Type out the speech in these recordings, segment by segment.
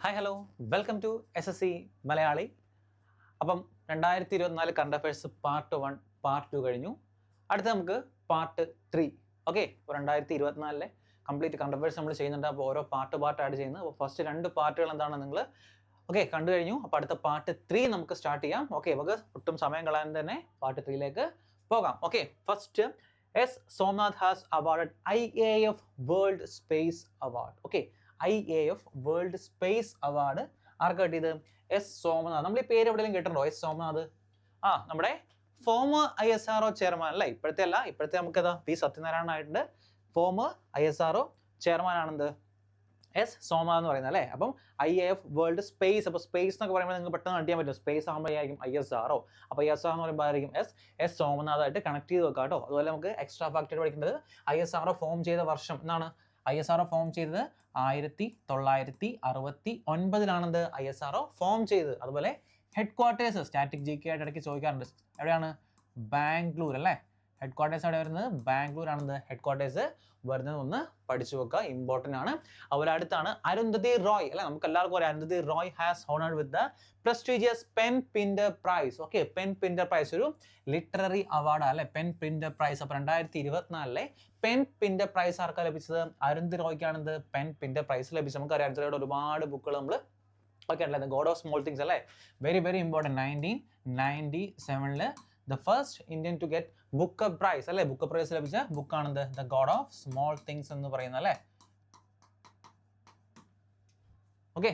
Hi hello welcome to SSC Malayali. അപ്പം 2024 current affairs part 1 part 2 കഴിഞ്ഞു. അടുത്ത നമുക്ക് പാർട്ട് 3. ഓക്കെ, അപ്പോൾ 2024 കംപ്ലീറ്റ് കറണ്ട് അഫയേഴ്സ് നമ്മൾ ചെയ്യുന്നുണ്ട്. അപ്പോൾ ഓരോ പാർട്ട് ആഡ് ചെയ്യുന്നത്. അപ്പോൾ ഫസ്റ്റ് 2 പാർട്ടുകൾ എന്താണ് നിങ്ങൾ കണ്ടു കഴിഞ്ഞു. അപ്പോൾ അടുത്ത പാർട്ട് 3 നമുക്ക് സ്റ്റാർട്ട് ചെയ്യാം. ഓക്കെ, നമുക്ക് ഒട്ടും സമയം കളയാൻ തന്നെ പാർട്ട് 3ലേക്ക് പോകാം. Okay, first S Somanath has award IAF world space award. Okay, IAF world space award ആർക്ക് കിട്ടിയത്? എസ് സോമനാഥ്. നമ്മൾ ഈ പേര് എവിടെയെങ്കിലും കേട്ടിട്ടുണ്ടോ? എസ് സോമനാഥ് നമ്മുടെ ഫോമർ ISRO ചെയർമാൻ അല്ലേ? ഇപ്പോഴത്തെ നമുക്ക് പി സത്യനാരായണൻ ആയിട്ടുണ്ട്. ഫോമർ ISRO ചെയർമാൻ ആണെന്ത് എസ് സോമനാഥ് എന്ന് പറയുന്നത് അല്ലേ? അപ്പം IAF വേൾഡ് സ്പേസ്. അപ്പോൾ സ്പേസ് എന്നൊക്കെ പറയുമ്പോൾ നിങ്ങൾക്ക് പെട്ടെന്ന് കണ്ടിയാൻ പറ്റും. സ്പേസ് ആകുമ്പോഴായിരിക്കും ISRO. അപ്പോൾ ISRO എന്ന് പറയുമ്പോൾ ആയിരിക്കും എസ് സോമനാഥായിട്ട് കണക്ട് ചെയ്ത് വെക്കാം കേട്ടോ. അതുപോലെ നമുക്ക് എക്സ്ട്രാ ഫാക്ടർ പഠിക്കേണ്ടത് ISRO ഫോം ചെയ്ത വർഷം എന്നാണ്. ISRO ഫോം ചെയ്തത് 1969 ISRO ഫോം ചെയ്തത്. അതുപോലെ ഹെഡ് ക്വാർട്ടേഴ്സ് സ്റ്റാറ്റിക് GK ആയിട്ട് ഇടയ്ക്ക് ചോദിക്കാറുണ്ട്. എവിടെയാണ്? ബാംഗ്ലൂർ അല്ലേ? ഹെഡ് ക്വാർട്ടേഴ്സ് അവിടെ വരുന്നത് ബാംഗ്ലൂർ ആണെന്ന്. ഹെഡ് ക്വാർട്ടേഴ്സ് വരുന്നത് ഒന്ന് പഠിച്ചു വെക്കുക, ഇമ്പോർട്ടൻ്റ് ആണ്. അതുപോലെ അടുത്താണ് അരുന്ധതി റോയ് അല്ലെ? നമുക്ക് എല്ലാവർക്കും അറിയാം Arundhati Roy has honoured with the prestigious PEN Pinter prize. Okay, PEN Pinter prize ഒരു ലിറ്റററി അവാർഡ് അല്ലെ? PEN Pinter prize. അപ്പോൾ 2024 പെൻ പിൻഡർ പ്രൈസ് ആർക്കാണ് ലഭിച്ചത്? അരുന്ധതി റോയ്ക്കാണെന്ത് പെൻ പിൻഡർ പ്രൈസ് ലഭിച്ചത്. നമുക്കറിയാം അരുന്ധതിയുടെ ഒരുപാട് ബുക്കുകൾ നമ്മൾ അല്ലേ? ഗോഡ് ഓഫ് സ്മോൾ തിങ്സ് അല്ലേ? Very very important. 1997 the first Indian to get Booker Prize അല്ലേ? ബുക്കർ പ്രൈസ് ലഭിച്ച ബുക്കാണെന്ത്? The God of Small things എന്ന് പറയുന്നത് അല്ലേ? ഓക്കെ,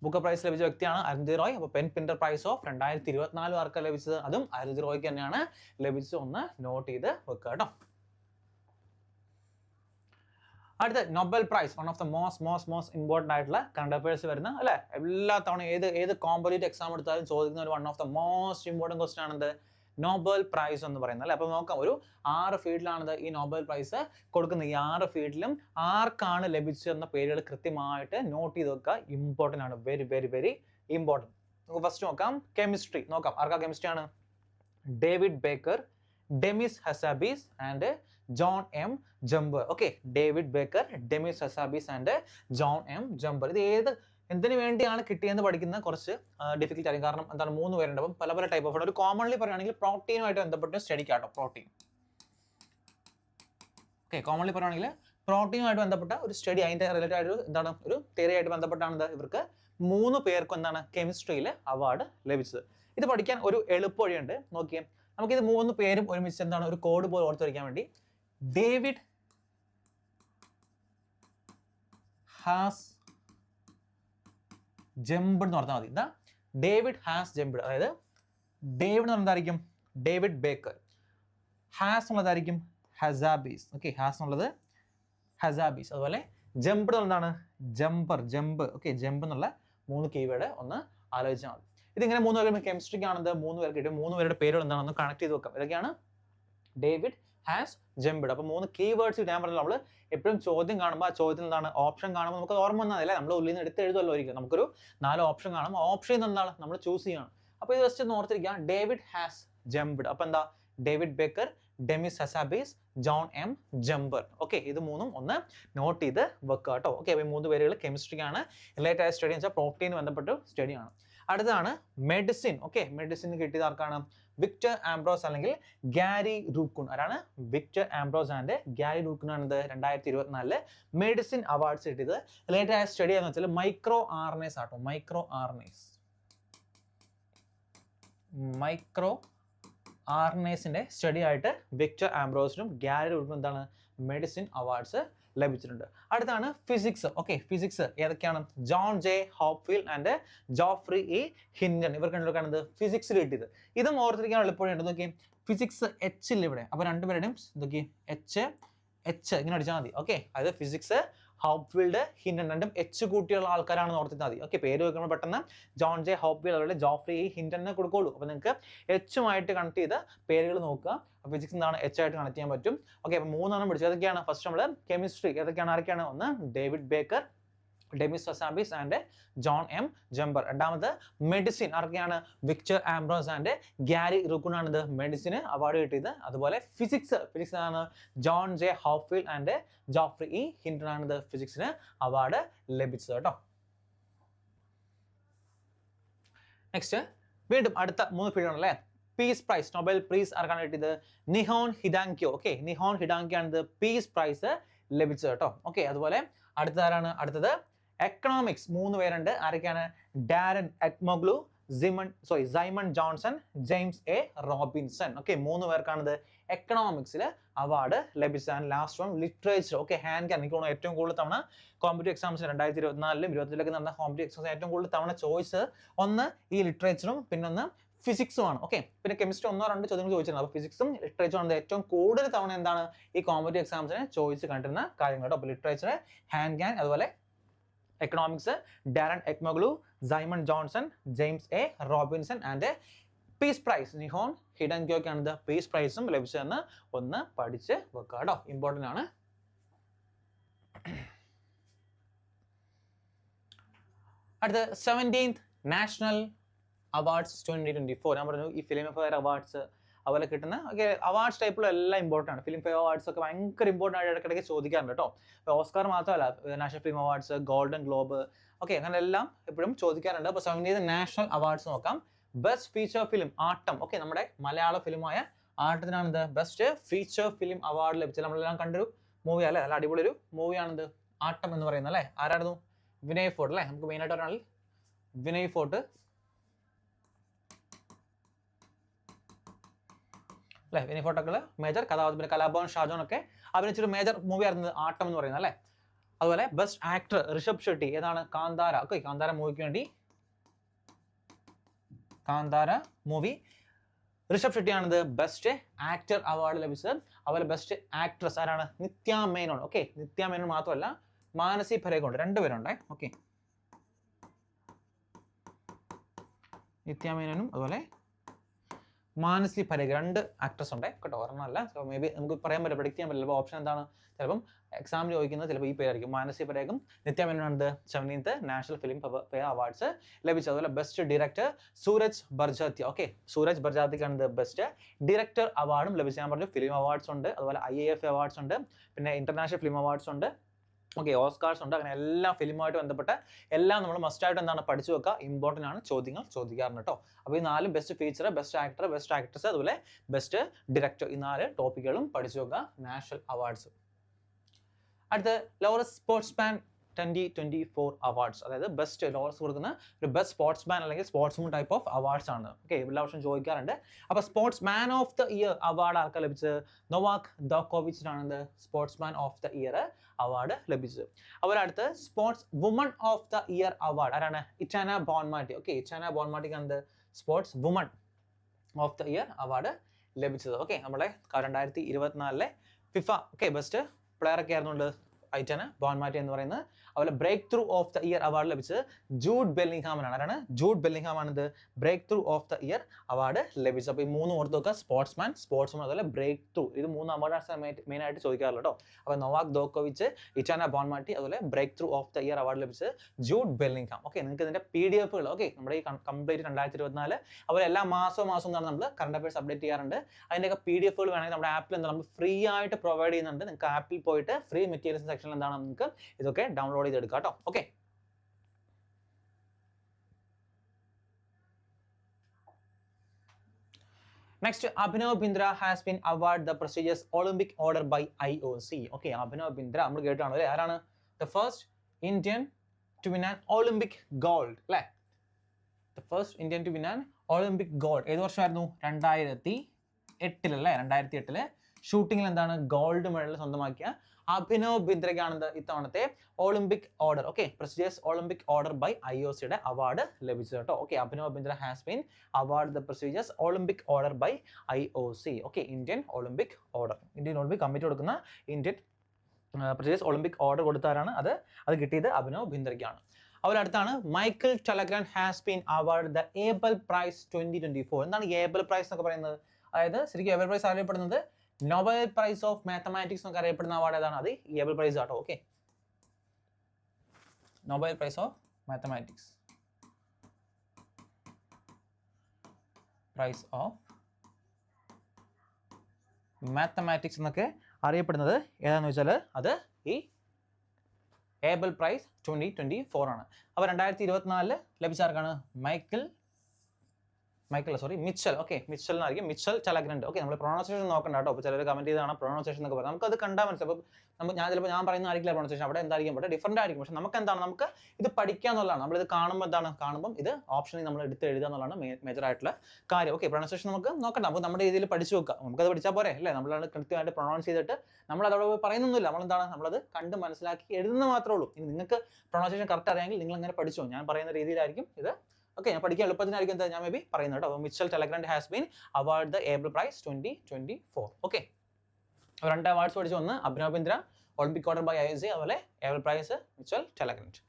ബുക്കർ പ്രൈസ് ലഭിച്ച വ്യക്തിയാണ് അരുന്ധതി റോയ്. അപ്പോൾ പെൻ പിൻഡർ പ്രൈസ് ഓഫ് 2024 ആർക്കാണ് ലഭിച്ചത്? അതും അരുന്ധതി റോയ്ക്ക് തന്നെയാണ് ലഭിച്ചത്. ഒന്ന് നോട്ട് ചെയ്ത് വെക്കുക കേട്ടോ. അടുത്ത Nobel price, one of the most important ആയിട്ടുള്ള കറണ്ട് അഫയേഴ്സ് വരുന്ന അല്ലേ? എല്ലാ തവണ ഏത് കോമ്പറ്റേറ്റീവ് എക്സാം എടുത്താലും ചോദിക്കുന്ന ഒരു one of the most important question ആണെന്ത്? നോബൽ പ്രൈസ് എന്ന് പറയുന്നത് അല്ലേ? അപ്പോൾ നോക്കാം, ഒരു 6 ഫീൽഡിലാണ് ഈ നോബൽ പ്രൈസ് കൊടുക്കുന്നത്. ഈ 6 ഫീൽഡിലും ആർക്കാണ് ലഭിച്ചതെന്ന പേരുകൾ കൃത്യമായിട്ട് നോട്ട് ചെയ്ത് വെക്കുക. ഇമ്പോർട്ടൻ്റ് ആണ്, വെരി വെരി വെരി ഇമ്പോർട്ടൻറ്റ്. നമുക്ക് ഫസ്റ്റ് നോക്കാം കെമിസ്ട്രി. നോക്കാം ആർക്കാ കെമിസ്ട്രി ആണ്? David Baker, Demis Hassabis and John M jumper. Okay, David Baker, Demis Hassabis and John M jumper. ഇത് എന്തിനു വേണ്ടിയാണ് കിട്ടിയെന്ന് പഠിക്കുന്ന കുറച്ച് ഡിഫിക്കൽട്ട് ആയിരിക്കും. കാരണം എന്താണ്, 3 പേരുണ്ട്. അപ്പം പല ടൈപ്പ് ഓഫ് ഒരു കോമൺലി പറയുകയാണെങ്കിൽ പ്രോട്ടീനുമായിട്ട് ബന്ധപ്പെട്ട് സ്റ്റഡിക്കാട്ടോ. പ്രോട്ടീൻ. ഓക്കെ, കോമൺലി പറയുകയാണെങ്കിൽ പ്രോട്ടീനുമായിട്ട് ബന്ധപ്പെട്ട ഒരു സ്റ്റഡി, അതിൻ്റെ റിലേറ്റഡ് ആയിട്ട് എന്താണ് ഒരു തിയറി ആയിട്ട് ബന്ധപ്പെട്ടാണ് ഇവർക്ക് 3 പേർക്കും എന്താണ് കെമിസ്ട്രിയിൽ അവാർഡ് ലഭിച്ചത്. ഇത് പഠിക്കാൻ ഒരു എളുപ്പ വഴിയുണ്ട്. നോക്കിയേ, നമുക്കിത് 3 പേരും ഒരുമിച്ച് എന്താണ് ഒരു കോഡ് പോലെ ഓർത്ത് വയ്ക്കാൻ വേണ്ടി ഡേവിഡ് ഹാസ് ജംപ്ഡ് എന്ന് പറഞ്ഞാൽ മതി. ഇതാ ഡേവിഡ് ഹാസ് ജംപ്ഡ്. അതായത് ഡേവിഡ് എന്ന് പറഞ്ഞതായിരിക്കും ഡേവിഡ് ബേക്കർ, ഹാസ് എന്നുള്ളതായിരിക്കും ഹസാബീസ്. ഓക്കെ, ഹാസ് എന്നുള്ളത് ഹസാബീസ്. അതുപോലെ ജംപ്ഡ് എന്താണ്? ജമ്പ്. ഓക്കെ, ജമ്പ് എന്നുള്ള 3 കീവേഡ് ഒന്ന് ആലോചിച്ചാൽ മതി. ഇതിങ്ങനെ 3 പേരും കെമിസ്ട്രിക്ക് ആണെന്ന് 3 പേർക്ക് കിട്ടും. 3 പേരുടെ പേരുകൾ എന്താണെന്ന് കണക്ട് ചെയ്ത് വെക്കാം. ഇതൊക്കെയാണ് ഡേവിഡ് ഹാസ് ജംപ്ഡ്. അപ്പോൾ 3 കീവേഡ്സ് ഞാൻ പറഞ്ഞല്ലോ. നമ്മൾ എപ്പോഴും ചോദ്യം കാണുമ്പോൾ ആ ചോദ്യത്തിൽ എന്താണ് ഓപ്ഷൻ കാണുമ്പോൾ നമുക്ക് ഓർമ്മ വന്നതല്ലേ? നമ്മൾ ഉള്ളിൽ നിന്ന് എടുത്ത് എഴുതുമല്ലോ ഒരിക്കലും. നമുക്കൊരു 4 ഓപ്ഷൻ കാണും. ഓപ്ഷൻ എന്താണ് നമ്മൾ ചൂസ് ചെയ്യണം. അപ്പോൾ ഇത് ജസ്റ്റ് ഒന്ന് ഓർത്തിരിക്കുക, ഡേവിഡ് ഹാസ് ജംപ്ഡ്. അപ്പോൾ എന്താ? David Baker, Demis ഹസാബീസ്, John M jumper. Okay, ഇത് 3ഉം ഒന്ന് നോട്ട് ചെയ്ത് വെക്കുക കേട്ടോ. ഓക്കെ, അപ്പോൾ 3 പേരുകൾ കെമിസ്ട്രിക്കാണ്. റിലേറ്റഡ് ആയ സ്റ്റഡി എന്ന് വെച്ചാൽ പ്രോട്ടീന് ബന്ധപ്പെട്ട് സ്റ്റഡിയാണ്. അടുത്താണ് മെഡിസിൻ. ഓക്കെ, മെഡിസിൻ കിട്ടിയത് ആർക്കാണ്? വിക്ടർ ആംബ്രോസ് അല്ലെങ്കിൽ ഗാരി റൂക്കുൺ. ആരാണ്? Victor Ambros and Gary Ruvkun ആണ് 2024 മെഡിസിൻ അവാർഡ്സ് കിട്ടിയത്. റിലേറ്റഡ് ആയ സ്റ്റഡി എന്ന് വെച്ചാൽ മൈക്രോ RNAs ആട്ടോ. മൈക്രോ RNAസിന്റെ സ്റ്റഡി ആയിട്ട് വിക്ടർ ആംബ്രോസിനും ഗാരി റൂക്കുനും എന്താണ് മെഡിസിൻ അവാർഡ്സ് ലഭിച്ചിട്ടുണ്ട്. അടുത്താണ് ഫിസിക്സ്. ഓക്കെ, ഫിസിക്സ് ഏതൊക്കെയാണ്? John J Hopfield and Geoffrey E Hindon. ഇവർക്ക് രണ്ടുപേർക്കാണ് ഫിസിക്സിൽ കിട്ടിയത്. ഇതും ഓർത്തിരിക്കാൻ എളുപ്പമുണ്ട്. നോക്കി, ഫിസിക്സ് H ഇവിടെ. അപ്പോൾ 2 പേരുടെയും ഇതൊക്കെ H ഇങ്ങനെ അടിച്ചാൽ മതി. ഓക്കെ, അതായത് ഫിസിക്സ് ഹോപ്ഫീൽഡ് ഹിൻഡൻ, രണ്ടും H കൂട്ടിയുള്ള ആൾക്കാരാണെന്ന് ഓർത്തിരുന്നാൽ മതി. ഓക്കെ, പേര് വെക്കുമ്പോൾ പെട്ടെന്ന് ജോൺ J ഹോപ്ഫീൽഡ് അതുപോലെ ജോഫ്രി E ഹിൻഡനെ കൊടുക്കുള്ളൂ. അപ്പോൾ നിങ്ങൾക്ക് H-ഉമായിട്ട് കണക്ട് ചെയ്ത് പേരുകൾ നോക്കുക. ഫിസിക്സ് എന്താണ് H ആയിട്ട് കണക്ട് ചെയ്യാൻ പറ്റും. ഓക്കെ, അപ്പോൾ 3 പിടിച്ചു. ഏതൊക്കെയാണ്? ഫസ്റ്റ് നമ്മൾ കെമിസ്ട്രി ഏതൊക്കെയാണ് ആരൊക്കെയാണ്? ഒന്ന് David Baker, Demis Hassabis and John M Jumper. രണ്ടാമത് മെഡിസിൻ ആർക്കെയാണ്? Victor Ambros and Gary Ruvkun ആണ് മെഡിസിന് അവാർഡ് കിട്ടിയത്. അതുപോലെ ഫിസിക്സ് ആണ് John J Hopfield and Geoffrey E Hinton ആണ് ഫിസിക്സിന് അവാർഡ് ലഭിച്ചത് കേട്ടോ. നെക്സ്റ്റ് വീണ്ടും അടുത്ത 3 ഫീൽഡ് ആണല്ലേ. പീസ് പ്രൈസ്, നൊബേൽ പ്രൈസ് ആർക്കാണ് കിട്ടിയത്? നിഹോൺ ഹിഡാങ്കിയോ. ഓക്കെ, നിഹോൺ ഹിഡാങ്കിയോ ആണ് പീസ് പ്രൈസ് ലഭിച്ചത് കേട്ടോ. ഓക്കെ, അതുപോലെ അടുത്തതാരാണ്? അടുത്തത് എക്കണോമിക്സ് 3 പേരുണ്ട്. ആരൊക്കെയാണ്? Daron Acemoglu, Simon Johnson, James A Robinson. Okay, 3 പേർക്കാണിത് എക്കണോമിക്സിൽ അവാർഡ് ലഭിച്ചതാണ്. Last one literature. Okay, Han Kang. എനിക്ക് തോന്നുന്നു ഏറ്റവും കൂടുതൽ തവണ കോമ്പറ്റീവ് എക്സാംസ് 2024-ലും 2025-ലൊക്കെ നടന്ന കോമ്പറ്റീവ് എക്സാംസ് ഏറ്റവും കൂടുതൽ തവണ ചോയ്സ് ഒന്ന് ഈ ലിറ്ററേച്ചറും പിന്നൊന്ന് ഫിസിക്സും ആണ്. ഓക്കെ, പിന്നെ കെമിസ്ട്രി 1-2 ചോദ്യങ്ങൾ ചോദിച്ചിട്ടുണ്ട്. അപ്പോൾ ഫിസിക്സും ലിറ്ററേച്ചറും ആണ് ഏറ്റവും കൂടുതൽ തവണ എന്താണ് ഈ കോമ്പറ്റീവ് എക്സാംസിന് ചോയ്സ് കണ്ടിരുന്ന കാര്യങ്ങൾ കേട്ടോ. അപ്പോൾ ലിറ്ററേച്ചർ ഹാൻഡ് ക്യാൻ, അതുപോലെ economics Daron Acemoglu, Simon Johnson, James A Robinson and peace prize Nihon ഹിഡൻക്യോക്കാണ് പീസ് പ്രൈസും ലഭിച്ചതെന്ന് ഒന്ന് പഠിച്ച് വെക്കുക കേട്ടോ. ഇമ്പോർട്ടൻ്റ് ആണ്. അടുത്ത 17th നാഷണൽ അവാർഡ്സ് 2024. ഞാൻ പറഞ്ഞു ഈ ഫിലിം ഫെയർ അവാർഡ്സ് അതുപോലെ കിട്ടുന്ന അവാർഡ്സ് ടൈപ്പിലുള്ള എല്ലാം ഇമ്പോർട്ടൻ്റ് ആണ്. ഫിലിം ഫെയർ അവാർഡ്സ് ഒക്കെ ഭയങ്കര ഇമ്പോർട്ടൻ്റ് ആയിട്ട് ഇടയ്ക്കിടയ്ക്ക് ചോദിക്കാറുണ്ട് കേട്ടോ. ഓസ്കാർ മാത്രമല്ല, national film awards, golden globe, okay, അങ്ങനെ എല്ലാം എപ്പോഴും ചോദിക്കാറുണ്ട്. അപ്പോൾ 17th നാഷണൽ അവാർഡ്സ് നോക്കാം. ബെസ്റ്റ് ഫീച്ചർ ഫിലിം ആട്ടം. ഓക്കെ, നമ്മുടെ മലയാള ഫിലിമായ ആട്ടത്തിനാണ് ബെസ്റ്റ് ഫീച്ചർ ഫിലിം അവാർഡ് ലഭിച്ചത്. നമ്മളെല്ലാം കണ്ടൊരു മൂവി അല്ലേ, നല്ല അടിപൊളി ഒരു മൂവിയാണിത് ആട്ടം എന്ന് പറയുന്നത് അല്ലേ. ആരായിരുന്നു? വിനയ് ഫോർട്ട് അല്ലേ. നമുക്ക് മെയിനായിട്ട് ഒരാൾ വിനയ് ഫോർട്ട് അല്ലേ. വിനയ് ഫോർട്ടൊക്കെ മേജർ കഥാപാത്രം, പിന്നെ കലാഭവൻ ഷാജോൺ ഒക്കെ അഭിനയിച്ചൊരു മേജർ മൂവി ആയിരുന്നു ആട്ടം എന്ന് പറയുന്നത് അല്ലേ. അതുപോലെ ബെസ്റ്റ് ആക്ടർ ഋഷഭ് ഷെട്ടി. ഏതാണ്? കാന്താര. ഓക്കെ, കാന്താര മൂവിക്ക് വേണ്ടി കാന്താര മൂവി ഋഷഭ് ഷെട്ടിയാണിത് ബെസ്റ്റ് ആക്ടർ അവാർഡ് ലഭിച്ചത്. അതുപോലെ ബെസ്റ്റ് ആക്ട്രസ് ആരാണ്? നിത്യ മേനോൻ. ഓക്കെ, നിത്യ മേനോൻ മാത്രമല്ല മാനസി പരേഖ ഉണ്ട്, 2 പേരുണ്ടേ. ഓക്കെ, നിത്യ മേനോനും അതുപോലെ മാനസി പരേഖ 2 ആക്ട്രസ് ഉണ്ട് കേട്ടോ, ഒരെണ്ണമല്ല. സോ മേ ബി നമുക്ക് പറയാൻ പറ്റില്ല, പ്രഡിക്റ്റ് ചെയ്യാൻ പറ്റില്ല. അപ്പോൾ ഓപ്ഷൻ എന്താണ്? ചിലപ്പം എക്സാമിൽ ചോദിക്കുന്നത് ചിലപ്പോൾ ഈ പേരായിരിക്കും. മാനസി പരേഖും നിത്യ മേനോനാണ് 17th national Filmfare awards ലഭിച്ചത്. അതുപോലെ best director Sooraj Barjatya. Okay, Sooraj ബർജാത്തിക്കാണ് ബെസ്റ്റ് ഡയറക്ടർ അവാർഡും ലഭിച്ചത്. ഞാൻ പറഞ്ഞു ഫിലിം അവാർഡ്സ് ഉണ്ട്, അതുപോലെ IAF അവാർഡ്സ് ഉണ്ട്, പിന്നെ ഇന്റർനാഷണൽ ഫിലിം അവാർഡ്സ് ഉണ്ട്, ഓക്കെ, ഓസ്കാർസ് ഉണ്ട്. അങ്ങനെ എല്ലാ ഫിലിമുമായിട്ട് ബന്ധപ്പെട്ട എല്ലാം നമ്മൾ മസ്റ്റായിട്ട് എന്താണ് പഠിച്ചു വെക്കുക. ഇമ്പോർട്ടൻ്റ് ആണ്, ചോദ്യങ്ങൾ ചോദിക്കാറുണ്ട് കേട്ടോ. അപ്പോൾ ഈ 4 best feature, best actor, best actress, അതുപോലെ ബെസ്റ്റ് ഡയറക്ടർ, ഈ 4 ടോപ്പിക്കുകളും പഠിച്ചു വെക്കുക നാഷണൽ അവാർഡ്സ്. അടുത്ത ലോറസ് സ്പോർട്സ്മാൻ 2024 അവാർഡ്സ്, അതായത് ബെസ്റ്റ് ലോറസ് കൊടുക്കുന്ന ഒരു ബെസ്റ്റ് സ്പോർട്സ്മാൻ അല്ലെങ്കിൽ സ്പോർട്സ്മാൻ ടൈപ്പ് ഓഫ് അവാർഡ്സ് ആണ്. ഓക്കെ, എല്ലാ വർഷവും ചോദിക്കാറുണ്ട്. അപ്പോൾ sportsman of the year award ആർക്കാണ് ലഭിച്ചത്? നൊവാക് ജോക്കോവിച്ചിനാണ് sportsman of the year award ലഭിച്ചത്. അതുപോലെ അടുത്ത് sportswoman of the year award ആരാണ്? Aitana Bonmati. ഓക്കെ, ഇറ്റാന ബോൺമാറ്റിക്കാണ് sportswoman of the year award ലഭിച്ചത്. ഓക്കെ, നമ്മുടെ 2024 ഫിഫ ഓക്കെ ബെസ്റ്റ് പ്ലെയർ ഒക്കെ ആയിരുന്നുണ്ട് ഐറ്റാന ബോൺമാറ്റി എന്ന് പറയുന്നത്. അതുപോലെ breakthrough of the year award ലഭിച്ചത് ജൂഡ് ബെല്ലിംഗ്ഹാമിനാണ്. ആരാണ്? ജൂഡ് ബെല്ലിംഗ്ഹാമാണ് breakthrough of the year award ലഭിച്ചത്. അപ്പോൾ ഈ 3 ഓർത്ത് നോക്കുക, സ്പോർട്സ്മാൻ, സ്പോർട്സ്മാൻ, അതുപോലെ ബ്രേക്ക് ത്രൂ. ഇത് 3 അവാർഡാണ് മെയിനായിട്ട് ചോദിക്കാറുള്ളൂ കേട്ടോ. അപ്പോൾ നൊവാക് ജോക്കോവിച്ച്, ഇറ്റാന ബോൺമാറ്റി, അതുപോലെ breakthrough of the year award ലഭിച്ചത് ജൂഡ് ബെല്ലിംഗ്ഹാം. ഓക്കെ, നിങ്ങൾക്ക് ഇതിന്റെ PDFകൾ ഓക്കെ നമ്മുടെ ഈ കംപ്ലീറ്റ് 2024 അതുപോലെ എല്ലാ മാസവും എന്താണ് നമ്മൾ കറണ്ട് അഫയേഴ്സ് അപ്ഡേറ്റ് ചെയ്യാറുണ്ട്. അതിൻ്റെയൊക്കെ PDFകൾ വേണമെങ്കിൽ നമ്മുടെ ആപ്പിൽ എന്താണ് നമ്മൾ ഫ്രീ ആയിട്ട് പ്രൊവൈഡ് ചെയ്യുന്നുണ്ട്. നിങ്ങൾക്ക് ആപ്പിൽ പോയിട്ട് ഫ്രീ മെറ്റീരിയൽസ് സെക്ഷനിൽ എന്താണ് നിങ്ങൾക്ക് ഇതൊക്കെ ഡൗൺലോഡ് ചെയ്തെടുക്കാം കേട്ടോ. Okay, next Abhinav Bindra has been award the prestigious Olympic order by IOC. Okay, Abhinav Bindra നമ്മൾ കേട്ടാണ് അല്ലേ. ആരാണ്? The first Indian to win an Olympic gold അല്ലേ. The first Indian to win an Olympic gold ഏത് വർഷമായിരുന്നു? 2008 അല്ലേ. 2008 ഷൂട്ടിങ്ങിൽ എന്താണ് ഗോൾഡ് മെഡൽ സ്വന്തമാക്കിയ അഭിനവ് ബിന്ദ്രയ്ക്കാണ് ഇത്തവണത്തെ Olympic order okay prestigious Olympic order by IOCയുടെ അവാർഡ് ലഭിച്ചത് കേട്ടോ. Okay, Abhinav Bindra has been award the prestigious Olympic order by IOC. Okay, Indian Olympic order, Indian Olympic committee കൊടുക്കുന്ന ഇന്ത്യൻ പ്രസ്റ്റീജിയസ് ഒളിമ്പിക് ഓർഡർ കൊടുത്താരാണ് അത് കിട്ടിയത് അഭിനവ് ബിന്ദ്രയ്ക്കാണ്. അതുപോലെ അടുത്താണ് Michael Talagrand has been award the Abel prize 2024. എന്താണ് ഏബൽ പ്രൈസ് എന്നൊക്കെ പറയുന്നത്? അതായത് ശരിക്കും ഏബൽ പ്രൈസ് അറിയപ്പെടുന്നത് നൊബേൽ പ്രൈസ് ഓഫ് മാത്തമാറ്റിക്സ് എന്നൊക്കെ അറിയപ്പെടുന്ന അവാർഡ് ഏതാണ്? അത് ഏബൽ പ്രൈസ് ആട്ടോ. Okay, Nobel prize of mathematics, prize of mathematics എന്നൊക്കെ അറിയപ്പെടുന്നത് ഏതാണെന്ന് വെച്ചാൽ അത് ഈ ഏബൽ പ്രൈസ് 2024 ആണ്. അപ്പോൾ 2024 ലഭിച്ച ആർക്കാണ്? Michael Mitchell. ഓക്കെ, മിച്ചൽ എന്നായിരിക്കും. Mitchell Talagrand. ഓക്കെ, നമ്മൾ പ്രൊണൗൺസിയേഷൻ നോക്കണ്ട കേട്ടോ. അപ്പോൾ ചിലർ കമന്റ് ചെയ്താണ് പ്രൊണൗൺസിയേഷൻ എന്നൊക്കെ പറയാം. നമുക്കത് കണ്ടാൽ മനസ്സിലാവും. അപ്പോൾ ഞാൻ പറയുന്ന ആയിരിക്കില്ല പ്രൊണൗൺസിയേഷൻ, അവിടെ എന്തായിരിക്കും, ഇവിടെ ഡിഫറൻറ്റ് ആയിരിക്കും. പക്ഷെ നമുക്ക് എന്താണ്, നമുക്ക് ഇത് പഠിക്കുക എന്നുള്ളതാണ്. നമ്മളിത് കാണുമ്പോൾ ഇത് ഓപ്ഷനിൽ നമ്മൾ എടുത്ത് എഴുതുക എന്നുള്ളതാണ് മേജർ ആയിട്ടുള്ള കാര്യം. ഓക്കെ, പ്രൊണൗൺസിയേഷൻ നമുക്ക് നോക്കണ്ട, നമുക്ക് നമ്മുടെ രീതിയിൽ പഠിച്ചു വെക്കാം. നമുക്കത് പഠിച്ചാൽ പോരെ അല്ലേ? നമ്മളത് കൃത്യമായിട്ട് പ്രൊണൗൺസ് ചെയ്തിട്ട് നമ്മൾ അതോടെ പറയുന്നൊന്നുമില്ല. നമ്മളെന്താണ്, നമ്മളത് കണ്ട് മനസ്സിലാക്കി എഴുതുന്ന മാത്രമേ ഉള്ളൂ. ഇനി നിങ്ങൾക്ക് പ്രൊണൗൺസിയേഷൻ കറക്റ്റ് അറിയാമെങ്കിൽ നിങ്ങൾ അങ്ങനെ പഠിച്ചോ. ഞാൻ പറയുന്ന രീതിയിലായിരിക്കും ഇത്. ഓക്കെ, ഞാൻ പഠിക്കാൻ എളുപ്പത്തിനായിരിക്കും എന്താ ഞാൻ മേ ബി പറയുന്നത് കേട്ടോ. Michel Talagrand has been award the Abel prize 2024. Okay, രണ്ട് അവാർഡ്സ് പഠിച്ചു. ഒന്ന് Abhinav Bindra Olympic order by IOC, അതുപോലെ Abel prize Michel Talagrand.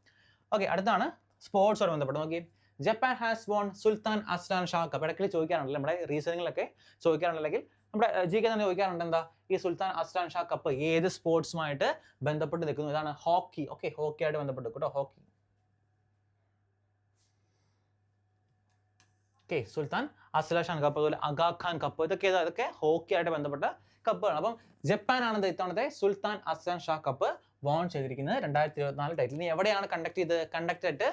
Okay, അടുത്താണ് സ്പോർട്സുമായി ബന്ധപ്പെട്ട്. നോക്കി, Japan has won Sultan Azlan Shah cup. ഇടയ്ക്ക് ചോദിക്കാറുണ്ടല്ലോ നമ്മുടെ റീസണിങ്ങിലൊക്കെ ചോദിക്കാറുണ്ടെങ്കിൽ നമ്മുടെ GK തന്നെ ചോദിക്കാറുണ്ട്. എന്താ ഈ സുൽത്താൻ അസ്ലാൻ ഷാ കപ്പ് ഏത് സ്പോർട്സുമായിട്ട് ബന്ധപ്പെട്ട് നിൽക്കുന്നു? ഇതാണ് ഹോക്കി. ഓക്കെ, ഹോക്കിയായിട്ട് ബന്ധപ്പെട്ട് കേട്ടോ, ഹോക്കി. ഓക്കെ, സുൽത്താൻ അസ്ലാൻ ഷാ കപ്പ്, അതുപോലെ അഗാ ഖാൻ കപ്പ്, ഇതൊക്കെ ഹോക്കിയായിട്ട് ബന്ധപ്പെട്ട കപ്പുകളാണ്. അപ്പം ജപ്പാനാണ് ഇത്തവണത്തെ സുൽത്താൻ അസ്ലാൻ ഷാ കപ്പ് വോൺ ചെയ്തിരിക്കുന്നത് 2024 ടൈറ്റിൽ. ഇനി എവിടെയാണ് കണ്ടക്ട്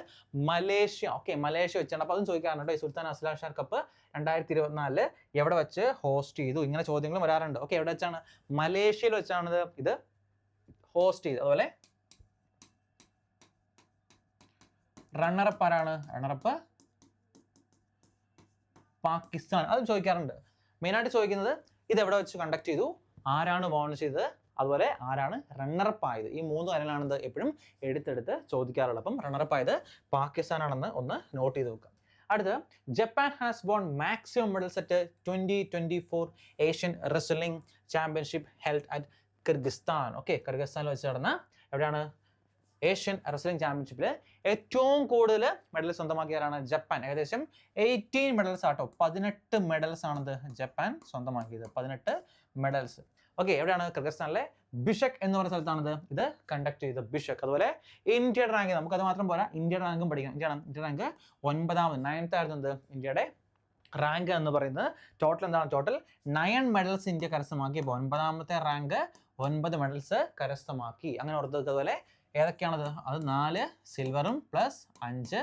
മലേഷ്യ. ഓക്കെ, മലേഷ്യ വെച്ചാണ്. അപ്പോൾ അതും ചോദിക്കാറുണ്ട്. ഈ സുൽത്താൻ അസ്ലാൻ ഷാ കപ്പ് 2024 എവിടെ വെച്ച് ഹോസ്റ്റ് ചെയ്തു? ഇങ്ങനെ ചോദ്യങ്ങളും വരാറുണ്ട്. ഓക്കെ, എവിടെ വെച്ചാണ്? മലേഷ്യയിൽ വെച്ചാണ് ഇത് ഹോസ്റ്റ് ചെയ്തത്. അതുപോലെ റണ്ണറപ്പ് ആരാണ്? റണ്ണറപ്പ് പാകിസ്ഥാൻ. അതും ചോദിക്കാറുണ്ട്. മെയിനായിട്ട് ചോദിക്കുന്നത് ഇത് എവിടെ വെച്ച് കണ്ടക്ട് ചെയ്തു, ആരാണ് വോൺ ചെയ്തത്, അതുപോലെ ആരാണ് റണ്ണറപ്പ് ആയത്. ഈ 3 കാര്യങ്ങളാണ് എപ്പോഴും എടുത്തെടുത്ത് ചോദിക്കാറുള്ളത്. അപ്പം റണ്ണറപ്പ് ആയത് പാകിസ്ഥാനാണെന്ന് ഒന്ന് നോട്ട് ചെയ്ത് വെക്കുക. അടുത്ത്, Japan has won maximum medals at 2024 Asian wrestling championship held at Kyrgyzstan. Okay, കിർഗിസ്ഥാനിൽ വെച്ച് നടന്ന എവിടെയാണ്? ഏഷ്യൻ റെസ്ലിംഗ് ചാമ്പ്യൻഷിപ്പിൽ ഏറ്റവും കൂടുതൽ മെഡൽ സ്വന്തമാക്കിയവരാണ് ജപ്പാൻ. ഏകദേശം 18 മെഡൽസ് ആട്ടോ. 18 മെഡൽസ് ആണത് ജപ്പാൻ സ്വന്തമാക്കിയത്. 18 മെഡൽസ്. ഓക്കെ, എവിടെയാണ്? കിർഗിസ്ഥാനിലെ ബിഷക് എന്ന് പറയുന്ന സ്ഥലത്താണിത് ഇത് കണ്ടക്ട് ചെയ്തത്. ബിഷക്. അതുപോലെ ഇന്ത്യയുടെ റാങ്ക്, നമുക്കത് മാത്രം പോരാ, ഇന്ത്യയുടെ റാങ്കും പഠിക്കണം. ഇന്ത്യ റാങ്ക് 9th 9th ആയിരുന്നു ഇന്ത്യയുടെ റാങ്ക് എന്ന് പറയുന്നത്. ടോട്ടൽ എന്താണ്? ടോട്ടൽ 9 മെഡൽസ് ഇന്ത്യ കരസ്ഥമാക്കി. ഇപ്പോൾ 9th റാങ്ക് 9 മെഡൽസ് കരസ്ഥമാക്കി. അങ്ങനെ ഓർത്ത്. അതുപോലെ ഏതൊക്കെയാണത്? അത് 4 സിൽവറും പ്ലസ് 5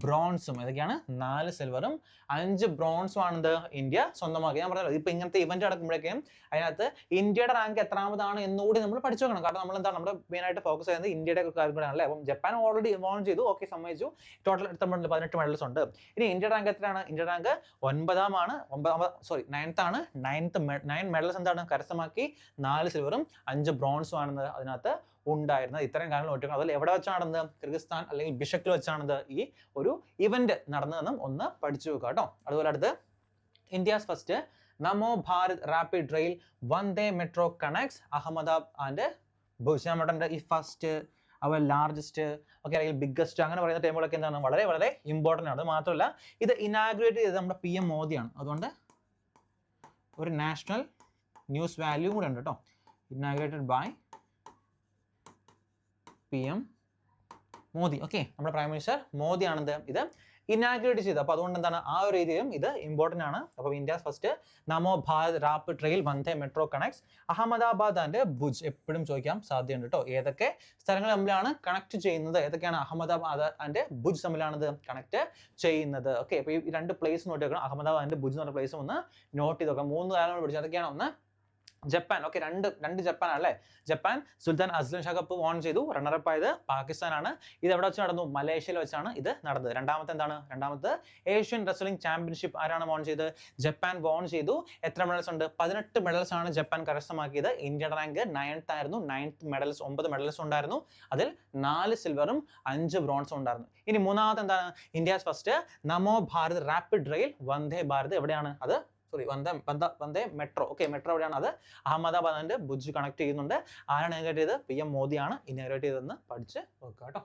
ബ്രോൺസും. ഏതൊക്കെയാണ്? 4 സിൽവറും 5 ബ്രോൺസും ആണിത് ഇന്ത്യ സ്വന്തമാക്കി. ഞാൻ പറഞ്ഞല്ലോ, ഇപ്പൊ ഇങ്ങനത്തെ ഇവന്റ് നടക്കുമ്പോഴേക്കും അതിനകത്ത് ഇന്ത്യയുടെ റാങ്ക് എത്രാമതാണ് എന്നുകൂടി നമ്മൾ പഠിച്ചു വെക്കണം. കാരണം നമ്മൾ എന്താണ്, നമ്മുടെ മെയിനായിട്ട് ഫോക്കസ് ചെയ്യുന്നത് ഇന്ത്യയുടെ കാര്യം കൂടെയാണല്ലേ. അപ്പം ജപ്പാൻ ഓൾറെഡി വോൺ ചെയ്തു. ഓക്കെ, സമ്മതിച്ചു. ടോട്ടൽ 18 മെഡൽസ് ഉണ്ട്. ഇനി ഇന്ത്യയുടെ റാങ്ക് എത്രയാണ്? ഇന്ത്യയുടെ റാങ്ക് 9th ആണ്. 9 മെഡൽസ് എന്താണ് കരസ്ഥമാക്കി? 4 സിൽവറും 5 ബ്രോൺസും ആണെന്ന് അതിനകത്ത് ഉണ്ടായിരുന്നത്. ഇത്രയും കാര്യങ്ങൾ നോക്കണം. അതുപോലെ എവിടെ വെച്ചാണെന്ന്? കിർഗിസ്ഥാൻ അല്ലെങ്കിൽ ബിഷക്കിൽ വെച്ചാണെന്ന് ഈ ഒരു ഇവന്റ് നടന്നതെന്നും ഒന്ന് പഠിച്ചു വെക്കുക കേട്ടോ. അതുപോലെ അടുത്ത്, India's first Namo Bharat rapid rail Vande metro connects Ahmedabad and Bhuj. നമ്മുടെ ഈ ഫസ്റ്റ്, അതുപോലെ ലാർജസ്റ്റ്, ഓക്കെ, അല്ലെങ്കിൽ ബിഗ്ഗസ്റ്റ്, അങ്ങനെ പറയുന്ന ടൈമുകളൊക്കെ എന്താണ് വളരെ വളരെ ഇമ്പോർട്ടൻ്റ് ആണ്. അത് മാത്രമല്ല ഇത് ഇനാഗ്രേറ്റ് ചെയ്തത് നമ്മുടെ PM മോദിയാണ്. അതുകൊണ്ട് ഒരു നാഷണൽ ന്യൂസ് വാല്യൂ കൂടെ ഉണ്ട് കേട്ടോ. Inaugurated by PM Modi. Okay, നമ്മുടെ പ്രൈം മിനിസ്റ്റർ മോദിയാണെന്ത് ഇത് ഇനാഗ്രേറ്റ് ചെയ്തത്. അപ്പോൾ അതുകൊണ്ട് എന്താണ്, ആ ഒരു രീതിയിലും ഇത് ഇമ്പോർട്ടൻ്റ് ആണ്. അപ്പോൾ India's first Namo Bharat rapid rail Vande metro connects Ahmedabad and Bhuj. എപ്പോഴും ചോദിക്കാൻ സാധ്യതയുണ്ട് കേട്ടോ. ഏതൊക്കെ സ്ഥലങ്ങൾ തമ്മിലാണ് കണക്ട് ചെയ്യുന്നത്? ഏതൊക്കെയാണ്? അഹമ്മദാബാദ് ആൻഡ് ഭുജ് തമ്മിലാണിത് കണക്ട് ചെയ്യുന്നത്. ഓക്കെ, അപ്പോൾ ഈ 2 പ്ലേസ് നോട്ട് ചെയ്യണം. അഹമ്മദാബാദ് ആൻഡ് ഭുജ് എന്ന് പറഞ്ഞ പ്ലേസും ഒന്ന് നോട്ട് ചെയ്ത് നോക്കാം. 3 കാര്യങ്ങൾ പഠിച്ചത്. അതൊക്കെയാണ്. ഒന്ന് ജപ്പാൻ. ഓക്കെ, രണ്ട് ജപ്പാൻ അല്ലേ. ജപ്പാൻ സുൽത്താൻ അസ്ലാൻ ഷാ കപ്പ് വോൺ ചെയ്തു. റണ്ണറപ്പ് ആയത് പാകിസ്ഥാനാണ്. ഇത് എവിടെ വെച്ച് നടന്നു? മലേഷ്യയിൽ വെച്ചാണ് ഇത് നടന്നത്. രണ്ടാമത്തെ ഏഷ്യൻ റെസ്ലിംഗ് ചാമ്പ്യൻഷിപ്പ് ആരാണ് വോൺ ചെയ്തത്? ജപ്പാൻ വോൺ ചെയ്തു. എത്ര മെഡൽസ് ഉണ്ട്? 18 മെഡൽസ് ആണ് ജപ്പാൻ കരസ്ഥമാക്കിയത്. ഇന്ത്യയുടെ റാങ്ക് 9th ആയിരുന്നു. 9th മെഡൽസ് 9 മെഡൽസ് ഉണ്ടായിരുന്നു. അതിൽ 4 സിൽവറും 5 ബ്രോൺസും ഉണ്ടായിരുന്നു. ഇനി മൂന്നാമത്തെ എന്താണ്? ഇന്ത്യസ് ഫസ്റ്റ് നമോ ഭാരത് റാപ്പിഡ് റെയിൽ വന്ദേ ഭാരത് എവിടെയാണ്? അത് വന്ദേ മെട്രോ. ഓക്കെ, മെട്രോ എവിടെയാണ്? അത് അഹമ്മദാബാദ് ആൻഡ് ഭുജ് കണക്ട് ചെയ്യുന്നുണ്ട്. ആരാണ് ഇനാഗ്രേറ്റ് ചെയ്തത്? PM മോദിയാണ് ഇനാഗ്രേറ്റ് ചെയ്തതെന്ന് പഠിച്ച് വെക്കുക കേട്ടോ.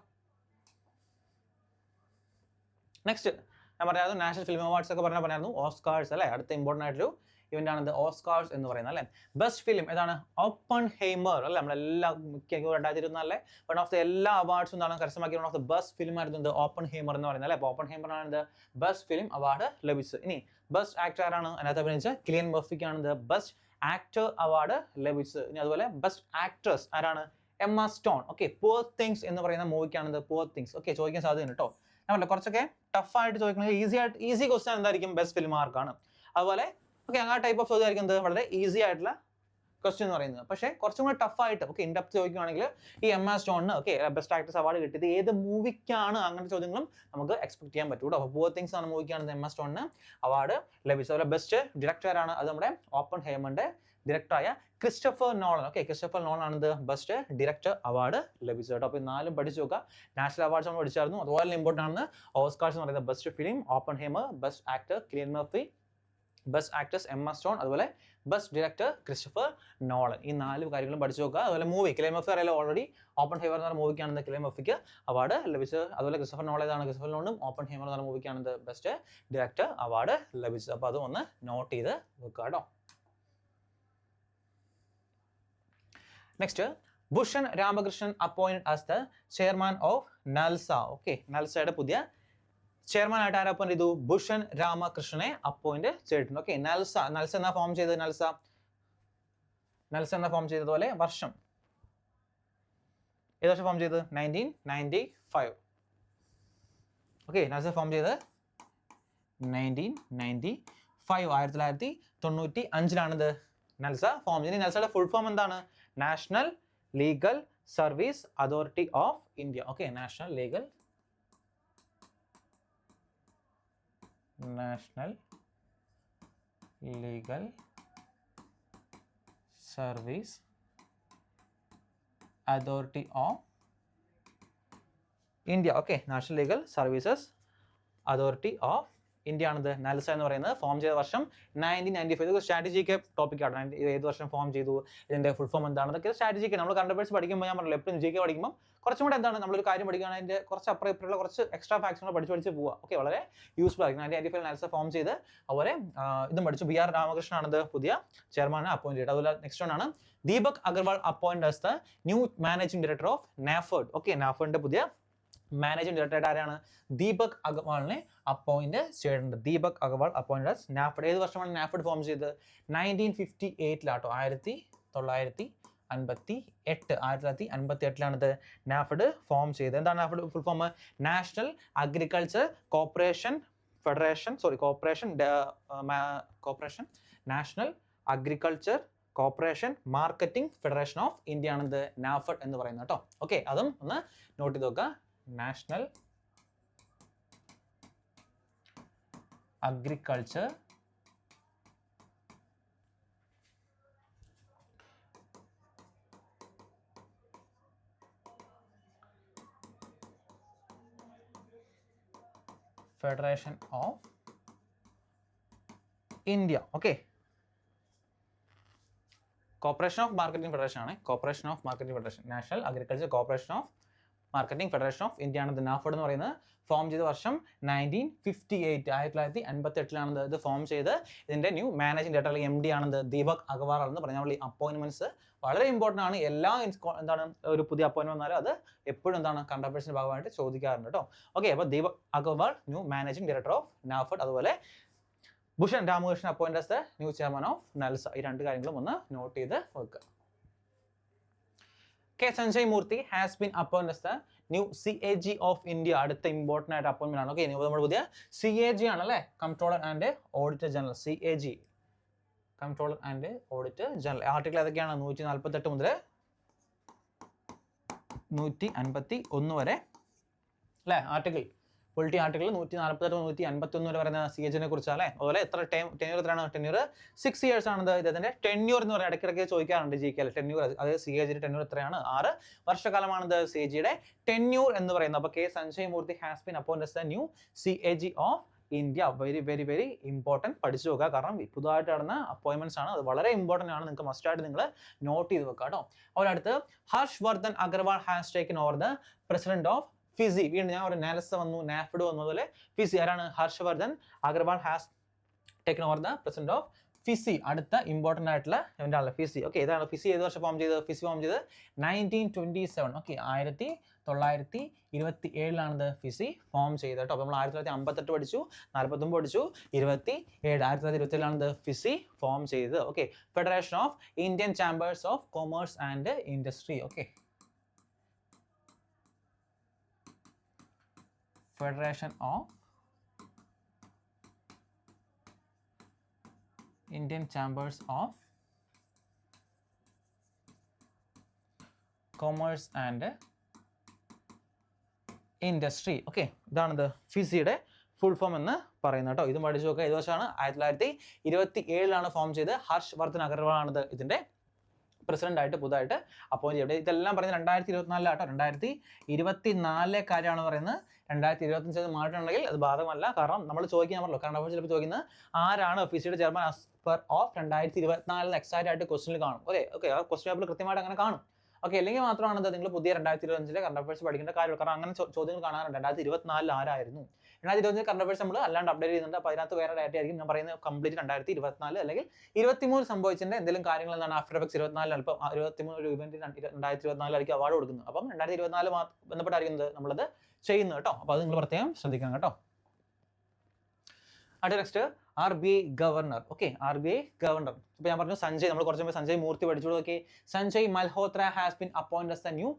നെക്സ്റ്റ് ഞാൻ പറയാം, നാഷണൽ ഫിലിം അവാർഡ്സ് ഒക്കെ പറഞ്ഞായിരുന്നു. ഓസ്കാർസ് അല്ലേ, അടുത്ത ഇമ്പോർട്ടൻ്റ് ആയിട്ടൊരു ഇവന്റ് ആണ് ഓസ്കാർസ് എന്ന് പറയുന്നത് അല്ലേ. ബെസ്റ്റ് ഫിലിം ഏതാണ്? ഓപ്പൺഹൈമർ അല്ലേ. നമ്മളെല്ലാ 2024 വൺ ഓഫ് ദ എല്ലാ അവാർഡ്സും എന്താണ് കരസ്ഥമാക്കിയ one of the best film ആയിരുന്നു ഓപ്പൺഹൈമർ എന്ന് പറയുന്നത് അല്ലേ. അപ്പോൾ ഓപ്പൺഹൈമറിനാണ് ബെസ്റ്റ് ഫിലിം അവാർഡ് ലഭിച്ചത്. ഇനി ബെസ്റ്റ് ആക്ടർ ആരാണ് അതിനകത്ത് അഭിനയിച്ച? കിലിയൻ മർഫിക്കാണ് ബെസ്റ്റ് ആക്ടർ അവാർഡ് ലഭിച്ചത്. ഇനി അതുപോലെ ബെസ്റ്റ് ആക്ട്രസ് ആരാണ്? Emma Stone. Okay, Poor Things എന്ന് പറയുന്ന മൂവിക്കാണ് പുവർ തിങ്സ്. ഓക്കെ, ചോദിക്കാൻ സാധ്യത കേട്ടോ. നമ്മളെ കുറച്ചൊക്കെ ടഫായിട്ട് ചോദിക്കണമെങ്കിൽ ഈസി ക്വസ്റ്റ്യൻ എന്തായിരിക്കും, ബെസ്റ്റ് ഫിലിം ആർക്കാണ്. അതുപോലെ ഓക്കെ, ആ ടൈപ്പ് ഓഫ് ചോദ്യമായിരിക്കും വളരെ ഈസി ആയിട്ടുള്ള ക്വസ്റ്റ്യൻ എന്ന് പറയുന്നത്. പക്ഷേ കുറച്ചും കൂടെ ടഫായിട്ട് ഓക്കെ ഇൻഡെപ്ത് ചോദിക്കുകയാണെങ്കിൽ ഈ എമ്മ സ്റ്റോണിന് ഓക്കെ ബെസ്റ്റ് ആക്ട്രസ് അവാർഡ് കിട്ടിയത് ഏത് മൂവിക്കാണ്, അങ്ങനത്തെ ചോദ്യങ്ങളും നമുക്ക് എക്സ്പെക്ട് ചെയ്യാൻ പറ്റും കേട്ടോ. അപ്പോൾ പുവർ തിങ്സ് ആണ് മൂവിക്കാണ് എമ്മ സ്റ്റോണിന് അവാർഡ് ലഭിച്ചത്. അതുപോലെ ബെസ്റ്റ് ഡയറക്ടറാണ് അത് നമ്മുടെ ഓപ്പൺ ഹേമന്റെ ഡയറക്ടറായ Christopher Nolan. Okay, Christopher Nolan ആണ് ഇത് ബെസ്റ്റ് ഡയറക്ടർ അവാർഡ് ലഭിച്ചത് കേട്ടോ. അപ്പോൾ 4 പഠിച്ചു നോക്കുക. നാഷണൽ അവാർഡ്സ് നമ്മൾ പഠിച്ചായിരുന്നു. അതുപോലെ ഇമ്പോർട്ടൻ്റ് ആണ് ഓസ്കാർസ് എന്ന് പറയുന്നത് best film Oppenheimer, best actor Cillian Murphy, best actress Emma Stone, അതുപോലെ ബെസ്റ്റ് ഡയറക്ടർ ക്രിസ്റ്റഫർ നോളൻ. ഈ 4 കാര്യങ്ങളും പഠിച്ചു നോക്കുക. അതുപോലെ മൂവി കിലിയൻ മർഫി അറിയാലോ ഓൾറെഡി, ഓപ്പൺ ഹേമർ എന്ന മൂവിക്കാണ് കിലിയൻ മർഫിക്ക് അവാർഡ് ലഭിച്ചത്. അതുപോലെ ക്രിസ്റ്റഫർ നോളൻ ഏതാണ്, ക്രിസ്റ്റഫർ നോളനും ഓപ്പൺ ഹേമർ എന്ന മൂവിക്കാണ് ബെസ്റ്റ് ഡയറക്ടർ അവാർഡ് ലഭിച്ചത്. അപ്പോൾ അത് ഒന്ന് നോട്ട് ചെയ്ത് വെക്കുക കേട്ടോ. Next, Bhushan Ramakrishnan appointed as the chairman of NALSA. Okay, നൽസയുടെ പുതിയ ചെയർമാൻ ആയിട്ട് ആരെ അപ്പോയിന്റ് ചെയ്തു, ഭൂഷൺ രാമകൃഷ്ണനെ അപ്പോയിന്റ് ചെയ്തിട്ടുണ്ട്. ഓക്കെ, നൽസ എന്നാ ഫോം ചെയ്തത്, നൽസ എന്നാ ഫോം ചെയ്തതുപോലെ വർഷം ഏത് വർഷം ഫോം ചെയ്തത്, 1995. ഓക്കെ, നൽസ ഫോം ചെയ്തത് 1995, 1995 നൽസ ഫോം ചെയ്തത്. നൽസയുടെ ഫുൾ ഫോം എന്താണ്, national legal service authority of India. Okay, national legal service authority of India. Okay, national legal services authority of India ആണിത് നൽസ എന്ന് പറയുന്നത്. ഫോം ചെയ്ത വർഷം 1995. സ്ട്രാറ്റജിക്ക് ടോപ്പിക്കാണ്, ഏത് വർഷം ഫോം ചെയ്തു, ഇതിന്റെ ഫുൾ ഫോം എന്താണ്, അതൊക്കെ സ്ട്രാറ്റജിക്ക് നമ്മൾ കറണ്ട് അഫയേഴ്സ് പഠിക്കുമ്പോൾ ഞാൻ പറഞ്ഞില്ല എപ്പോഴും ജികെ പഠിക്കുമ്പോൾ കുറച്ചും കൂടെ എന്താണ് നമ്മളൊരു കാര്യം പഠിക്കുകയാണ് അതിന്റെ കുറച്ച് അപ്പുറമുള്ള കുറച്ച് എക്സ്ട്രാ ഫാക്ട്സ് പഠിച്ച് പോവുക. ഓക്കെ, വളരെ യൂസ്ഫുൾ ആയിരിക്കും. 1995 നൽസ ഫോം ചെയ്ത് അതുപോലെ ഇതും പഠിച്ചു. ബി ആർ രാമകൃഷ്ണൻ ആണത് പുതിയ ചെയർമാനെ അപ്പോയിന്റ് ചെയ്തത്. അതുപോലെ നെക്സ്റ്റ് ആണ് Deepak Agarwal appoint as the new managing director of NAFED. Okay, നാഫേഡിന്റെ പുതിയ മാനേജിംഗ് ഡയറക്ടർ ആരാണ്, ദീപക് അഗർവാളിനെ അപ്പോയിന്റ് ചെയ്തിട്ടുണ്ട്. Deepak Agarwal appoint as NAFED. ഏത് വർഷമാണ് നാഫെഡ് ഫോം ചെയ്തത്, 1958 1958 നാഫെഡ് ഫോം ചെയ്തത്. എന്താണ് NAFED full form, national agriculture corporation federation, national agriculture corporation marketing federation of India ആണിത് നാഫെഡ് എന്ന് പറയുന്നത് കേട്ടോ. ഓക്കെ, അതും ഒന്ന് നോട്ട് ചെയ്ത് നോക്കുക. National agriculture federation of India. Okay, corporation of marketing federation ആണ്, corporation of marketing federation, national agriculture corporation of marketing federation of India ആണ് നാഫെഡ് എന്ന് പറയുന്നത്. ഫോം ചെയ്ത വർഷം 1958 1958 ഇത് ഫോം ചെയ്ത്. ഇതിന്റെ ന്യൂ മാനേജിംഗ് ഡയറക്ടർ അല്ലെങ്കിൽ MD ആണെന്ന് ദീപക് അഗർവാൾ എന്ന് പറഞ്ഞാൽ ഈ അപ്പോയിന്റ്മെന്റ്സ് വളരെ ഇമ്പോർട്ടൻ്റ് ആണ്. എല്ലാ എന്താണ് ഒരു പുതിയ അപ്പോയിന്റ്മെന്റ് വന്നാലും അത് എപ്പോഴും എന്താണ് കറണ്ട് അഫയേഴ്സിന്റെ ഭാഗമായിട്ട് ചോദിക്കാറുണ്ട് കേട്ടോ. ഓക്കെ, അപ്പോൾ Deepak Agarwal new managing director of NAFED. അതുപോലെ Bhushan Ramakrishnan appoint as the new chairman of NALSA. ഈ 2 കാര്യങ്ങളും ഒന്ന് നോട്ട് ചെയ്ത് വെക്കുക. K. Sanjay Murthy has been appointed as the new CAG of India. അടുത്ത ഇമ്പോർട്ടൻ്റ് ആയിട്ട് അപ്പോയിന്റ്മെന്റ് ആണ്. ഓക്കെ, നമ്മൾ പുതിയ CAG ആണ് അല്ലേ, controller and auditor general. CAG, controller and auditor general. Article ഏതൊക്കെയാണ്, 148 മുതൽ 151 വരെ അല്ലേ ആർട്ടിക്കിൾ. പൊളിറ്റി ആർട്ടിക്കിൾ 148 151 വരെ പറയുന്ന CAG നെ കുറിച്ചാണ് അല്ലേ. അതുപോലെ എത്ര ടെന്യൂർ എത്രയാണ്, ടെന്യൂർ 6 years ആണ്. ഇതിന്റെ ടെന്യൂർ എന്ന് പറയുന്നത് ഇടയ്ക്കിടയ്ക്ക് ചോദിക്കാറുണ്ട് GK. ടെന്യൂർ അത് CAG ടെന്യൂർ എത്രയാണ്, 6 വർഷക്കാലമാണ് CAG ടെന്യൂർ എന്ന് പറയുന്നത്. അപ്പോൾ K. Sanjay Murthy has been appointed as the new CAG of India. Very very very important, പഠിച്ചു നോക്കുക. കാരണം പുതുതായിട്ട് നടന്ന അപ്പോയിന്റ്മെന്റ്സ് ആണ്, അത് വളരെ ഇമ്പോർട്ടൻ്റ് ആണ്. നിങ്ങൾക്ക് മസ്റ്റായിട്ട് നിങ്ങൾ നോട്ട് ചെയ്ത് വെക്കുക കേട്ടോ. അതുപോലെ അടുത്ത് Harsh Vardhan Agarwal has taken over the president of fizzy. വീണ്ടും ഞാൻ ഒരു നാൽസ വന്നു, നാഫെഡ് വന്നു, അതുപോലെ ഫിസി ആരാണ്, Harsh Vardhan Agarwal has taken over the president of fizzy. അടുത്ത ഇമ്പോർട്ടൻ്റ് ആയിട്ടുള്ള ഇവൻ്റാണല്ലോ ഫിസി. ഓക്കെ, ഇതാണ് ഫിസി. ഏത് വർഷം ഫോം ചെയ്തത്, ഫിസി ഫോം ചെയ്തത് 1927. ഓക്കെ, 1927 ഫിസി ഫോം ചെയ്തത് കേട്ടോ. അപ്പോൾ നമ്മൾ 1958 പഠിച്ചു, 49 പഠിച്ചു, 27 1927 ഫിസി ഫോം ചെയ്തത്. Okay, federation of Indian chambers of commerce and industry. Okay, Federation of Indian Chambers of Commerce and Industry. Okay, ഇതാണ് ഫിസിയുടെ ഫുൾ ഫോം എന്ന് പറയുന്നത് കേട്ടോ. ഇതും പഠിച്ചു നോക്കുക. ഏത് വർഷമാണ്? 1927 ഫോം ചെയ്ത് ഹർഷ് വർദ്ധൻ അഗർവാൾ ആണ് ഇതിന്റെ പ്രസിഡന്റ് ആയിട്ട് പുതുതായിട്ട് അപ്പോയിന്റ് ചെയ്തത്. ഇതെല്ലാം പറയുന്നത് 2024 ആട്ടോ. 2024 കാര്യമാണ് പറയുന്നത്. 2025 മാറിയിട്ടുണ്ടെങ്കിൽ അത് ബാധകമല്ല. കാരണം നമ്മൾ ചോദിക്കാൻ പറഞ്ഞല്ലോ, കറണ്ട് അഫയേഴ്സ് ചിലപ്പോൾ ചോദിക്കുന്നത് ആരാണ് ഫിസിയുടെ chairman as per of 2024 exact ആയിട്ട് ക്വസ്റ്റിനിൽ കാണും. ഓക്കെ ആ ക്വസ്റ്റ്യൻ പേപ്പർ കൃത്യമായിട്ട് അങ്ങനെ കാണും. ഓക്കെ, അല്ലെങ്കിൽ മാത്രമാണ് നിങ്ങൾ പുതിയ 2025 കറണ്ട് അഫയേഴ്സ് പഠിക്കേണ്ട കാര്യമുള്ളൂ. കാരണം അങ്ങനെ ചോദ്യങ്ങൾ കാണാറുണ്ട്. 2024 ആരായിരുന്നു? 2025 കറണ്ട് അഫയേഴ്സ് നമ്മൾ അല്ലാണ്ട് അപ്ഡേറ്റ് ചെയ്യുന്നുണ്ട്. അപ്പോൾ അതിനകത്ത് വേറെ ഡാറ്റ ആയിരിക്കും. ഞാൻ പറയുന്നത് കംപ്ലീറ്റ് 2024 അല്ലെങ്കിൽ 23 സംഭവിച്ചതിന്റെ എന്തെങ്കിലും കാര്യങ്ങൾ എന്താണ് ആഫ്റ്റർ എഫക്ട്സ് 24 ഇപ്പോൾ 23 ഒരു ഇവന്റ് 2024 ആയിരിക്കും അവാർഡ് കൊടുക്കുന്നത്. അപ്പം 2024 ബന്ധപ്പെട്ടായിരിക്കുന്നത് നമ്മളത് ചെയ്യുന്നത് കേട്ടോ. അപ്പോൾ അത് നിങ്ങൾ പ്രത്യേകം ശ്രദ്ധിക്കണം കേട്ടോ. അടുത്ത next RBI governor. Okay, RBI governor. ഇപ്പോൾ ഞാൻ പറഞ്ഞു സഞ്ജയ്, നമ്മൾ കുറച്ച് മുമ്പ് സഞ്ജയ് മൂർത്തി പഠിച്ചു. Okay, Sanjay Malhotra has been appointed as the new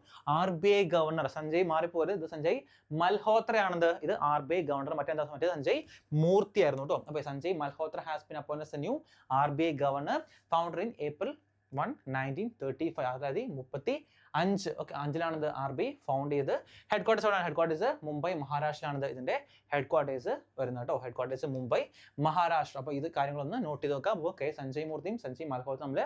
RBI governor. Sanjay മാറിപ്പോയത്, ഇത് സഞ്ജയ് മൽഹോത്രയാണത്. ഇത് RBI ഗവർണർ. മറ്റേ സഞ്ജയ് മൂർത്തി ആയിരുന്നു കേട്ടോ. അപ്പോൾ Sanjay Malhotra has been appointed as the new RBI governor founded in April 1, 1935. അതായത് 35. ഓക്കെ, 5ലാണ് RBI ഫൗണ്ട് ചെയ്ത്. ഹെഡ്ക്വാർട്ടേഴ്സ് എവിടെയാണ്? ഹെഡ്ക്വാർട്ടേഴ്സ് മുംബൈ മഹാരാഷ്ട്രയാണ് ഇതിന്റെ ഹെഡ്ക്വാർട്ടേഴ്സ് വരുന്നത് കേട്ടോ. ഹെഡ്ക്വാർട്ടേഴ്സ് മുംബൈ മഹാരാഷ്ട്ര. അപ്പോൾ ഇത് കാര്യങ്ങളൊന്ന് നോട്ട് ചെയ്ത് നോക്കാം. ഓക്കെ, സഞ്ജയ് മൂർത്തിയും സഞ്ജയ് മൽഹോത്ര നമ്മൾ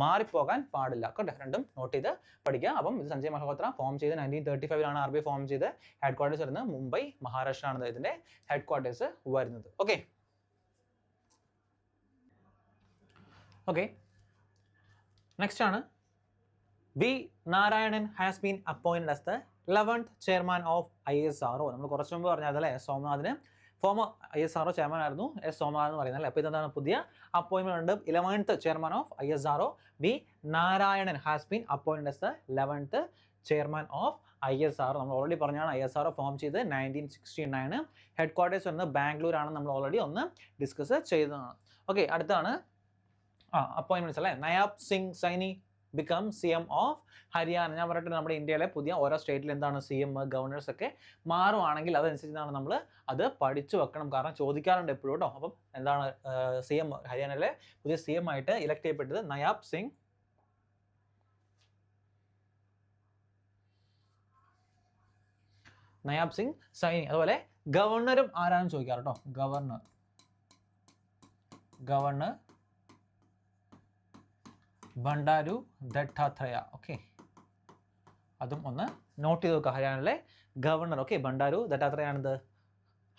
മാറിപ്പോകാൻ പാടില്ല കേട്ടോ. രണ്ടും നോട്ട് ചെയ്ത് പഠിക്കുക. അപ്പം ഇത് സഞ്ജയ് മൽഹോത്ര ഫോം ചെയ്ത് 1935 RBI ഫോം ചെയ്ത്. ഹെഡ്ക്വാർട്ടേഴ്സ് വരുന്നത് മുംബൈ മഹാരാഷ്ട്രയാണ് ഇതിന്റെ ഹെഡ്ക്വാർട്ടേഴ്സ് വരുന്നത്. ഓക്കെ ഓക്കെ നെക്സ്റ്റ് ആണ് V. Narayanan has been appointed as the 11th chairman of ISRO. നമ്മൾ കുറച്ച് മുമ്പ് പറഞ്ഞതല്ലേ, സോമനാഥിന് ഫോമർ ISRO ചെയർമാൻ ആയിരുന്നു, സോമനാഥ് എന്ന് പറയുന്നത് അല്ലേ. അപ്പോൾ ഇതെന്താണ് പുതിയ അപ്പോയിൻമെന്റ് ഉണ്ട്. 11th chairman of ISRO V. Narayanan has been appointed as the 11th chairman of ISRO. നമ്മൾ ഓൾറെഡി പറഞ്ഞാണ് ISRO ഫോം ചെയ്ത് 1969. ഹെഡ്ക്വാർട്ടേഴ്സ് വരുന്നത് ബാംഗ്ലൂർ ആണ്. നമ്മൾ ഓൾറെഡി ഒന്ന് ഡിസ്കസ് ചെയ്തതാണ്. ഓക്കെ, അടുത്താണ് അപ്പോയിൻമെന്റ്സ് അല്ലേ. നയാബ് സിംഗ് സൈനി ബിക്കം CM ഓഫ് ഹരിയാന. ഞാൻ പറഞ്ഞിട്ട് നമ്മുടെ ഇന്ത്യയിലെ പുതിയ ഓരോ സ്റ്റേറ്റിൽ എന്താണ് CM ഗവർണേഴ്സ് ഒക്കെ മാറുവാണെങ്കിൽ അതനുസരിച്ചാണ് നമ്മൾ അത് പഠിച്ചു വെക്കണം. കാരണം ചോദിക്കാറുണ്ട് എപ്പോഴും കേട്ടോ. അപ്പം എന്താണ് CM ഹരിയാനയിലെ പുതിയ CM ആയിട്ട് ഇലക്ട് ചെയ്യപ്പെട്ടത് നയാബ് സിംഗ് സൈനി. അതുപോലെ ഗവർണറും ആരാണെന്ന് ചോദിക്കാറ് കേട്ടോ. ഗവർണർ ബണ്ടാരു ദത്താത്രേയ. ഓക്കെ, അതും ഒന്ന് നോട്ട് ചെയ്ത് നോക്കുക. ഹരിയാനയിലെ ഗവർണർ. ഓക്കെ, ബണ്ടാരു ദത്താത്രേയ ആണിത്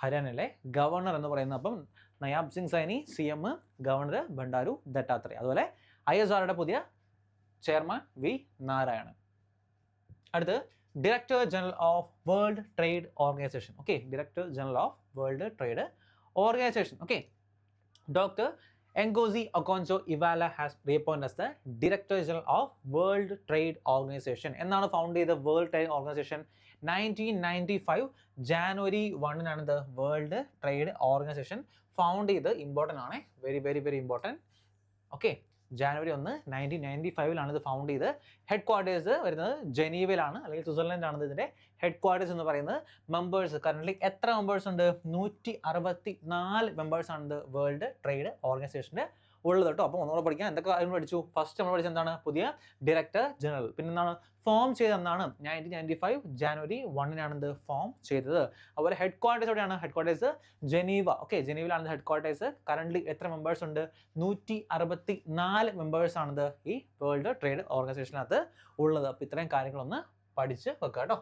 ഹരിയാനയിലെ ഗവർണർ എന്ന് പറയുന്നത്. അപ്പം നയാബ് സിംഗ് സൈനി CM, ഗവർണർ ബണ്ടാരു ദത്താത്രേയ. അതുപോലെ ISROയുടെ പുതിയ ചെയർമാൻ V. നാരായണൻ. അടുത്ത് director general of world trade organisation. Okay, director general of world trade organisation. Okay, doctor Ngozi Okonjo-Iweala has reappointed as the Director General of World Trade Organization. എന്നാണ് found ചെയ്ത world trade organisation? 1995 January 1 ആണ് the world trade organisation found ചെയ്ത്. Important ആണ്, very very very important. Okay, January 1, 1995 ഇത് found ചെയ്ത്. Headquarters വരുന്നത് ജനീവയിലാണ്, അല്ലെങ്കിൽ Switzerland ആണ് ഇതിന്റെ ഹെഡ്ക്വാർട്ടേഴ്സ് എന്ന് പറയുന്നത്. മെമ്പേഴ്സ് കറന്റ് എത്ര മെമ്പേഴ്സ് ഉണ്ട്? 164 മെമ്പേഴ്സ് ആണ് ഇത് വേൾഡ് ട്രേഡ് ഓർഗനൈസേഷന്റെ ഉള്ളത് കേട്ടോ. അപ്പോൾ ഒന്നുകൂടെ പഠിക്കാം. എന്തൊക്കെ കാര്യം പഠിച്ചു? ഫസ്റ്റ് നമ്മൾ പഠിച്ചത് എന്താണ്? പുതിയ ഡയറക്ടർ ജനറൽ. പിന്നെ എന്താണ്? ഫോം ചെയ്തെന്നാണ് 1995 January 1 ഇത് ഫോം ചെയ്തത്. അതുപോലെ ഹെഡ്ക്വാർട്ടേഴ്സ് എവിടെയാണ്? Headquarters Geneva. ഓക്കെ, ജനീവയിലാണ് ഹെഡ്ക്വാർട്ടേഴ്സ്. കറന്റ് എത്ര മെമ്പേഴ്സ് ഉണ്ട്? 164 മെമ്പേഴ്സ് ആണിത് ഈ വേൾഡ് ട്രേഡ് ഓർഗനൈസേഷനകത്ത് ഉള്ളത്. അപ്പോൾ ഇത്രയും കാര്യങ്ങളൊന്ന് പഠിച്ച് വെക്കുക കേട്ടോ.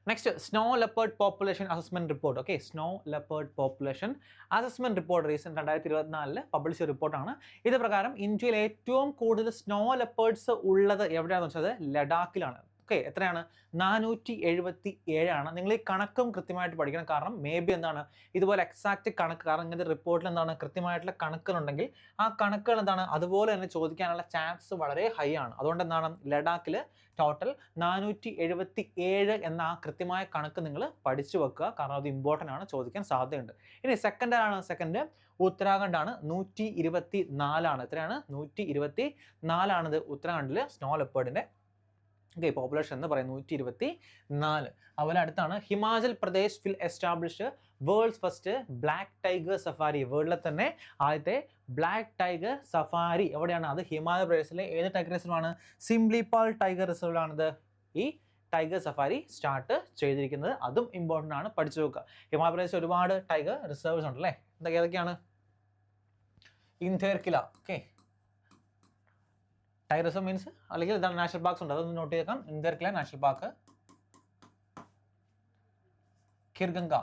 Next, snow leopard population assessment report. Okay, snow leopard population assessment report recent 2024 publish ചെയ്ത റിപ്പോർട്ടാണ്. ഇത് പ്രകാരം ഇന്ത്യയിൽ ഏറ്റവും കൂടുതൽ സ്നോ ലെപ്പേർഡ്സ് ഉള്ളത് എവിടെയാണെന്ന് വെച്ചാൽ ലഡാക്കിലാണ്. ഓക്കെ, എത്രയാണ്? 477 ആണ്. നിങ്ങൾ ഈ കണക്കും കൃത്യമായിട്ട് പഠിക്കണം. കാരണം മേ ബി എന്താണ് ഇതുപോലെ എക്സാക്ട് കണക്ക്, കാരണം ഇങ്ങനത്തെ റിപ്പോർട്ടിൽ എന്താണ് കൃത്യമായിട്ടുള്ള കണക്കുകളുണ്ടെങ്കിൽ ആ കണക്കുകൾ എന്താണ് അതുപോലെ തന്നെ ചോദിക്കാനുള്ള ചാൻസ് വളരെ ഹൈ ആണ്. അതുകൊണ്ട് എന്താണ് ലഡാക്കിൽ ടോട്ടൽ 477 എന്ന ആ കൃത്യമായ കണക്ക് നിങ്ങൾ പഠിച്ചു വെക്കുക. കാരണം അത് ഇമ്പോർട്ടൻ്റ് ആണ്, ചോദിക്കാൻ സാധ്യതയുണ്ട്. ഇനി സെക്കൻഡ് ആണ്, സെക്കൻഡ് ഉത്തരാഖണ്ഡ് ആണ്. 124 ആണ്. എത്രയാണ്? 124 ആണിത് ഉത്തരാഖണ്ഡിൽ സ്നോ ലെപ്പേർഡിന്റെ ഓക്കെ, പോപ്പുലേഷൻ എന്ന് പറയുന്നത് 124. അതുപോലെ അടുത്താണ് Himachal Pradesh will establish world's first black tiger safari. വേൾഡിലെ തന്നെ ആദ്യത്തെ ബ്ലാക്ക് ടൈഗർ സഫാരി എവിടെയാണ്? അത് ഹിമാചൽ പ്രദേശിലെ ഏത് ടൈഗർ റിസർവാണ്? സിംലിപാൽ ടൈഗർ റിസർവിലാണിത് ഈ ടൈഗർ സഫാരി സ്റ്റാർട്ട് ചെയ്തിരിക്കുന്നത്. അതും ഇമ്പോർട്ടൻ്റ് ആണ്, പഠിച്ചു നോക്കുക. ഹിമാചൽ പ്രദേശിൽ ഒരുപാട് ടൈഗർ റിസർവ്സ് ഉണ്ടല്ലേ. ഏതൊക്കെയാണ്? ഇൻതേർക്കില, ഓക്കെ, ടൈഗർ റിസർവ് മീൻസ് അല്ലെങ്കിൽ ഇതാണ് നാഷണൽ പാർക്സ് ഉണ്ട്, അതൊന്ന് നോട്ട് ചെയ്തേക്കാം. ഇൻതേർക്കില നാഷണൽ പാർക്ക്, കിർഗംഗ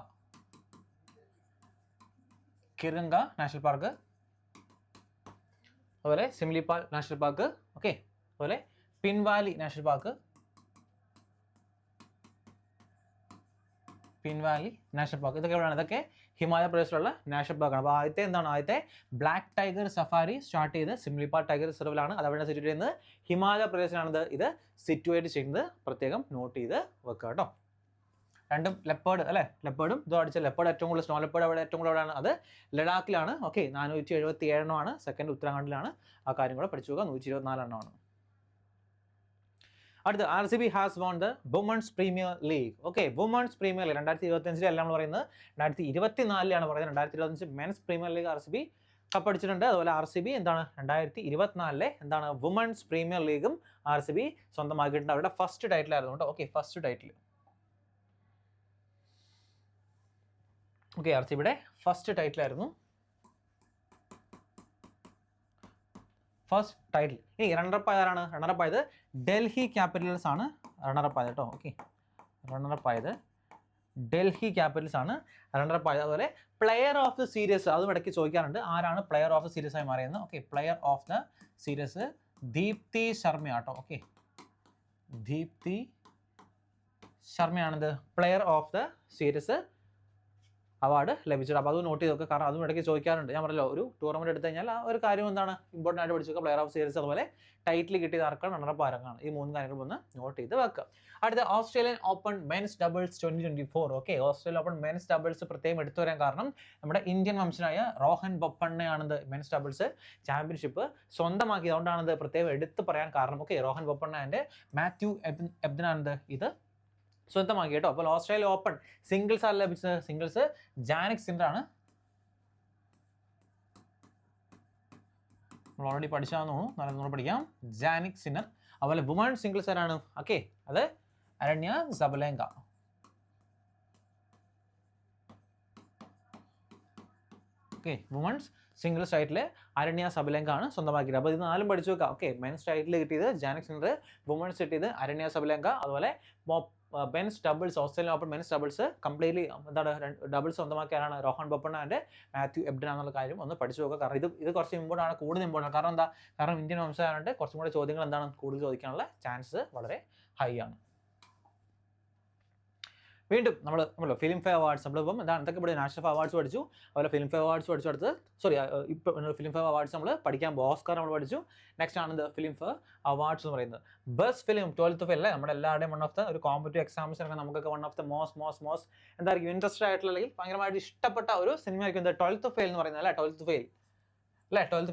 നാഷണൽ പാർക്ക്, അതുപോലെ സിംലിപാൽ നാഷണൽ പാർക്ക്, ഓക്കെ, അതുപോലെ പിൻവാലി നാഷണൽ പാർക്ക്, ഇതൊക്കെ എവിടെയാണ്? ഇതൊക്കെ ഹിമാചൽ പ്രദേശിലുള്ള നാഷണൽ പാർക്കാണ്. അപ്പോൾ ആദ്യത്തെ എന്താണ്? ആദ്യത്തെ ബ്ലാക്ക് ടൈഗർ സഫാരി സ്റ്റാർട്ട് ചെയ്ത് സിംലിപാൽ ടൈഗർ റിസർവിലാണ്. അത് അവിടെ സിറ്റുവേറ്റ് ചെയ്യുന്നത് ഹിമാചൽ പ്രദേശിലാണിത് ഇത് സിറ്റുവേറ്റ് ചെയ്യുന്നത്. പ്രത്യേകം നോട്ട് ചെയ്ത് വെക്കുക കേട്ടോ. രണ്ടും ലെപ്പേർഡ് അല്ലേ, ലെപ്പേർഡും ഇതും അടിച്ച ലെപ്പേർഡ് ഏറ്റവും കൂടുതൽ സ്നോ ലെപ്പേർഡ് അവിടെ ഏറ്റവും കൂടുതലാണ്, അത് ലഡാക്കിലാണ്. ഓക്കെ, 477 എണ്ണമാണ്. സെക്കൻഡ് ഉത്തരാഖണ്ഡിലാണ്. ആ കാര്യം കൂടെ പഠിച്ചു നോക്കുക. 124 എണ്ണമാണ്. അടുത്ത RCB has won the Women's Premier League. Okay, Women's Premier League 2025 അല്ല നമ്മൾ പറയുന്നത്, 2024 പറയുന്നത്. 2025 മെൻസ് പ്രീമിയർ ലീഗ് RCB കപ്പടിച്ചിട്ടുണ്ട്. അതുപോലെ RCB എന്താണ് 2024 എന്താണ് വുമൺസ് പ്രീമിയർ ലീഗും RCB സ്വന്തമാക്കിയിട്ടുണ്ട്. അവരുടെ ഫസ്റ്റ് ടൈറ്റിൽ ആയിരുന്നു കേട്ടോ. Okay, first title. ഓക്കെ, RCBയുടെ ഫസ്റ്റ് ടൈറ്റിലായിരുന്നു. First title. ഇനി റണ്ണറപ്പ് ആയതാണ്? റണ്ണറപ്പ് ആയത് ഡൽഹി ക്യാപിറ്റൽസ് ആണ്. റണ്ണറപ്പ് ആയത് കേട്ടോ. ഓക്കെ, റണ്ണറപ്പ് ആയത് ഡൽഹി ക്യാപിറ്റൽസ് ആണ് റണ്ണറപ്പ് ആയത്. അതുപോലെ പ്ലെയർ ഓഫ് ദ സീരീസ് അതും ഇടയ്ക്ക് ചോദിക്കാറുണ്ട്. ആരാണ് പ്ലെയർ ഓഫ് ദ സീരീസ് ആയി മാറിയത്? Okay, player of the series Deepti Sharma കേട്ടോ. ഓക്കെ, ദീപ്തി ശർമ്മയാണിത് player of the series award ലഭിച്ചത്. അപ്പോൾ അത് നോട്ട് ചെയ്ത് നോക്കുക, കാരണം അതും ഇടയ്ക്ക് ചോദിക്കാറുണ്ട്. ഞാൻ പറഞ്ഞല്ലോ, ഒരു ടൂർണമെന്റ് എടുത്തു കഴിഞ്ഞാൽ ആ ഒരു കാര്യം എന്താണ് ഇമ്പോർട്ടൻ്റ് ആയിട്ട് പഠിച്ചു വെക്കുക. പ്ലെയർ ഓഫ് സീരീസ്, അതുപോലെ ടൈറ്റിൽ കിട്ടിയത് ആർക്കാണ്? റണ്ണറപ്പ് ആർക്കാണ്? ഈ 3 കാര്യങ്ങൾ ഒന്ന് നോട്ട് ചെയ്ത് വെക്കുക. അടുത്ത Australian open men's doubles 2024. Okay, Australian open men's doubles പ്രത്യേകം എടുത്തു വരാൻ കാരണം നമ്മുടെ ഇന്ത്യൻ വംശനായ റോഹൻ ബൊപ്പണ്ണയാണിത് മെൻസ് ഡബിൾസ് ചാമ്പ്യൻഷിപ്പ് സ്വന്തമാക്കിയത്. അതുകൊണ്ടാണിത് പ്രത്യേകം എടുത്ത് പറയാൻ കാരണം. Okay, Rohan Bopanna and Matthew എബ്ദനാണിത് ഇത് സ്വന്തമാക്കി കേട്ടോ. അപ്പോൾ ഓസ്ട്രേലിയ ഓപ്പൺ സിംഗിൾസ് ആണ് ലഭിച്ചത്. സിംഗിൾസ് ജാനിക് സിന്നർ ആണ്. നമ്മൾ ഓൾറെഡി പഠിച്ചാന്ന് തോന്നുന്നു, നല്ല പഠിക്കാം. Jannik Sinner. അതുപോലെ വുമൺ സിംഗിൾസ് ആരാണ്? ഓക്കെ, അത് Aryna Sabalenka. Okay, women's singles title Aryna Sabalenka ആണ് സ്വന്തമാക്കിയത്. അപ്പോൾ ഇത് 4 പഠിച്ചു വെക്കാം. ഓക്കെ, മെൻസ് ടൈറ്റിൽ കിട്ടിയത് ജാനിക് സിന്നർ, വുമൺസ് കിട്ടിയത് അരണ്യ സബലേങ്ക, അതുപോലെ men's doubles Australian open men's doubles completely എന്താണ് ഡബിൾസ് സ്വന്തമാക്കിയാണ് Rohan Bopanna and Matthew Ebden എന്നുള്ള കാര്യം ഒന്ന് പഠിച്ചു നോക്കുക. കാരണം ഇത് കുറച്ച് ഇമ്പോർട്ടൻ്റ് ആണ്, കൂടുതൽ ഇമ്പോർട്ടൻ്റ്. കാരണം എന്താ? കാരണം ഇന്ത്യൻ വംശമായതുകൊണ്ട് കുറച്ചും കൂടെ ചോദ്യങ്ങൾ എന്താണ് കൂടുതൽ ചോദിക്കാനുള്ള ചാൻസ് വളരെ ഹൈ ആണ്. വീണ്ടും നമ്മൾ ഫിലിം ഫെയർ അവാർഡ്സ് നമ്മളിപ്പം എന്താണ് എന്തൊക്കെ ഇവിടെ നാഷണൽ അവാർഡ്സ് പഠിച്ചു, അതുപോലെ ഫിലിം ഫെയർ അവാർഡ്സ് പഠിച്ചു. അടുത്ത് ഇപ്പോൾ ഫിലിം ഫെയർ അവാർഡ്സ് നമ്മൾ പഠിക്കാൻ പോകും. ഓസ്കാർ നമ്മൾ പഠിച്ചു. നെക്സ്റ്റ് ആണ് ഇത് ഫിലിം ഫെയർ അവാർഡ്സ് എന്ന് പറയുന്നത്. ബെസ്റ്റ് ഫിലിം 12th ഫെയിൽ അല്ലേ, നമ്മുടെ എല്ലാവരുടെയും വൺ ഓഫ് ദ ഒരു കോമ്പറ്റീവ് എക്സാംസിനൊക്കെ നമുക്കൊക്കെ വൺ ഓഫ് ദ മോസ്റ്റ് എന്തായിരിക്കും ഇൻട്രസ്റ്റഡ് ആയിട്ടുള്ള അല്ലെങ്കിൽ ഭയങ്കരമായിട്ട് ഇഷ്ടപ്പെട്ട ഒരു സിനിമ ആയിരിക്കും 12th ഫെയിൽ എന്ന് പറയുന്നത് അല്ലേ. 12th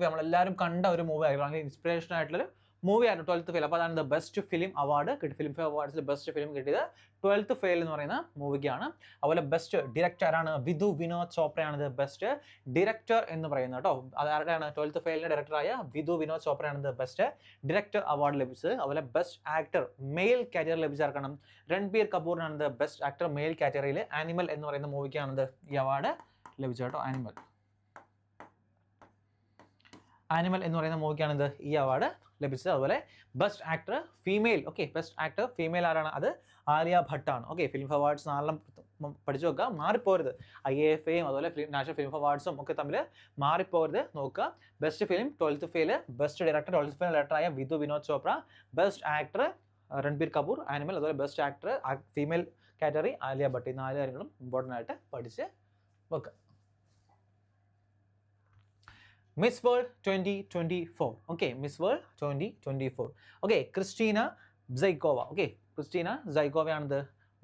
ഫെയിൽ നമ്മളെല്ലാവരും കണ്ട ഒരു മൂവി ആയിരുന്നു, അല്ലെങ്കിൽ ഇൻസ്പിറേഷൻ ആയിട്ടുള്ളൊരു മൂവി ആയിരുന്നു 12th ഫെയിൽ. അപ്പോൾ അതാണ് ദ ബെസ്റ്റ് ഫിലിം അവാർഡ് കിട്ടി. ഫിലിം ഫെയർ അവാർഡ്സിൽ ബെസ്റ്റ് ഫിലിം കിട്ടിയത് 12th ഫെയിൽ എന്ന് പറയുന്ന മൂവിക്കാണ്. അതുപോലെ ബെസ്റ്റ് ഡയറക്ടർ ആണ് വിധു വിനോദ് ചോപ്രയാണ് ഇത് ബെസ്റ്റ് ഡയറക്ടർ എന്ന് പറയുന്നത് കേട്ടോ. അതാരാണ്? 12th ഫെയിലിന്റെ ഡയറക്ടറായ വിധു വിനോദ് ചോപ്രയാണ് ഇത് ബെസ്റ്റ് ഡയറക്ടർ അവാർഡ് ലഭിച്ചത്. അതുപോലെ ബെസ്റ്റ് ആക്ടർ മെയിൽ കാറ്റഗറി ലഭിച്ചാർക്കാണ് രൺബീർ കപൂറിനാണ് ഇത് ബെസ്റ്റ് ആക്ടർ മെയിൽ കാറ്റഗറിയിൽ. ആനിമൽ എന്ന് പറയുന്ന മൂവിക്കാണ് ഈ അവാർഡ് ലഭിച്ചത് കേട്ടോ. ആനിമൽ എന്ന് പറയുന്ന മൂവിക്കാണ് ഇത് ഈ അവാർഡ് ലഭിച്ചത്. അതുപോലെ best actor female. Okay, best actor female ആരാണ്? അത് ആലിയ ഭട്ടാണ്. ഓക്കെ, ഫിലിം അവാർഡ്സ് 4 പഠിച്ചു നോക്കുക, മാറിപ്പോരുത്. IAFAയും അതുപോലെ നാഷണൽ ഫിലിം അവാർഡ്സും ഒക്കെ തമ്മിൽ മാറിപ്പോരുത് നോക്കുക. Best film 12th Fail, best director 12th Fail ഡയറക്ടറായ വിധു വിനോദ് ചോപ്ര, ബെസ്റ്റ് ആക്ടർ രൺബീർ കപൂർ ആനിമൽ, അതുപോലെ best actor female category Alia Bhatt. ഈ 4 കാര്യങ്ങളും ഇമ്പോർട്ടൻ്റ് ആയിട്ട് പഠിച്ച് വെക്കുക. Miss World 2024. Okay, Miss World 2024. Okay, Kristina Pyszkova. Okay, Kristina സൈക്കോവയാണിത്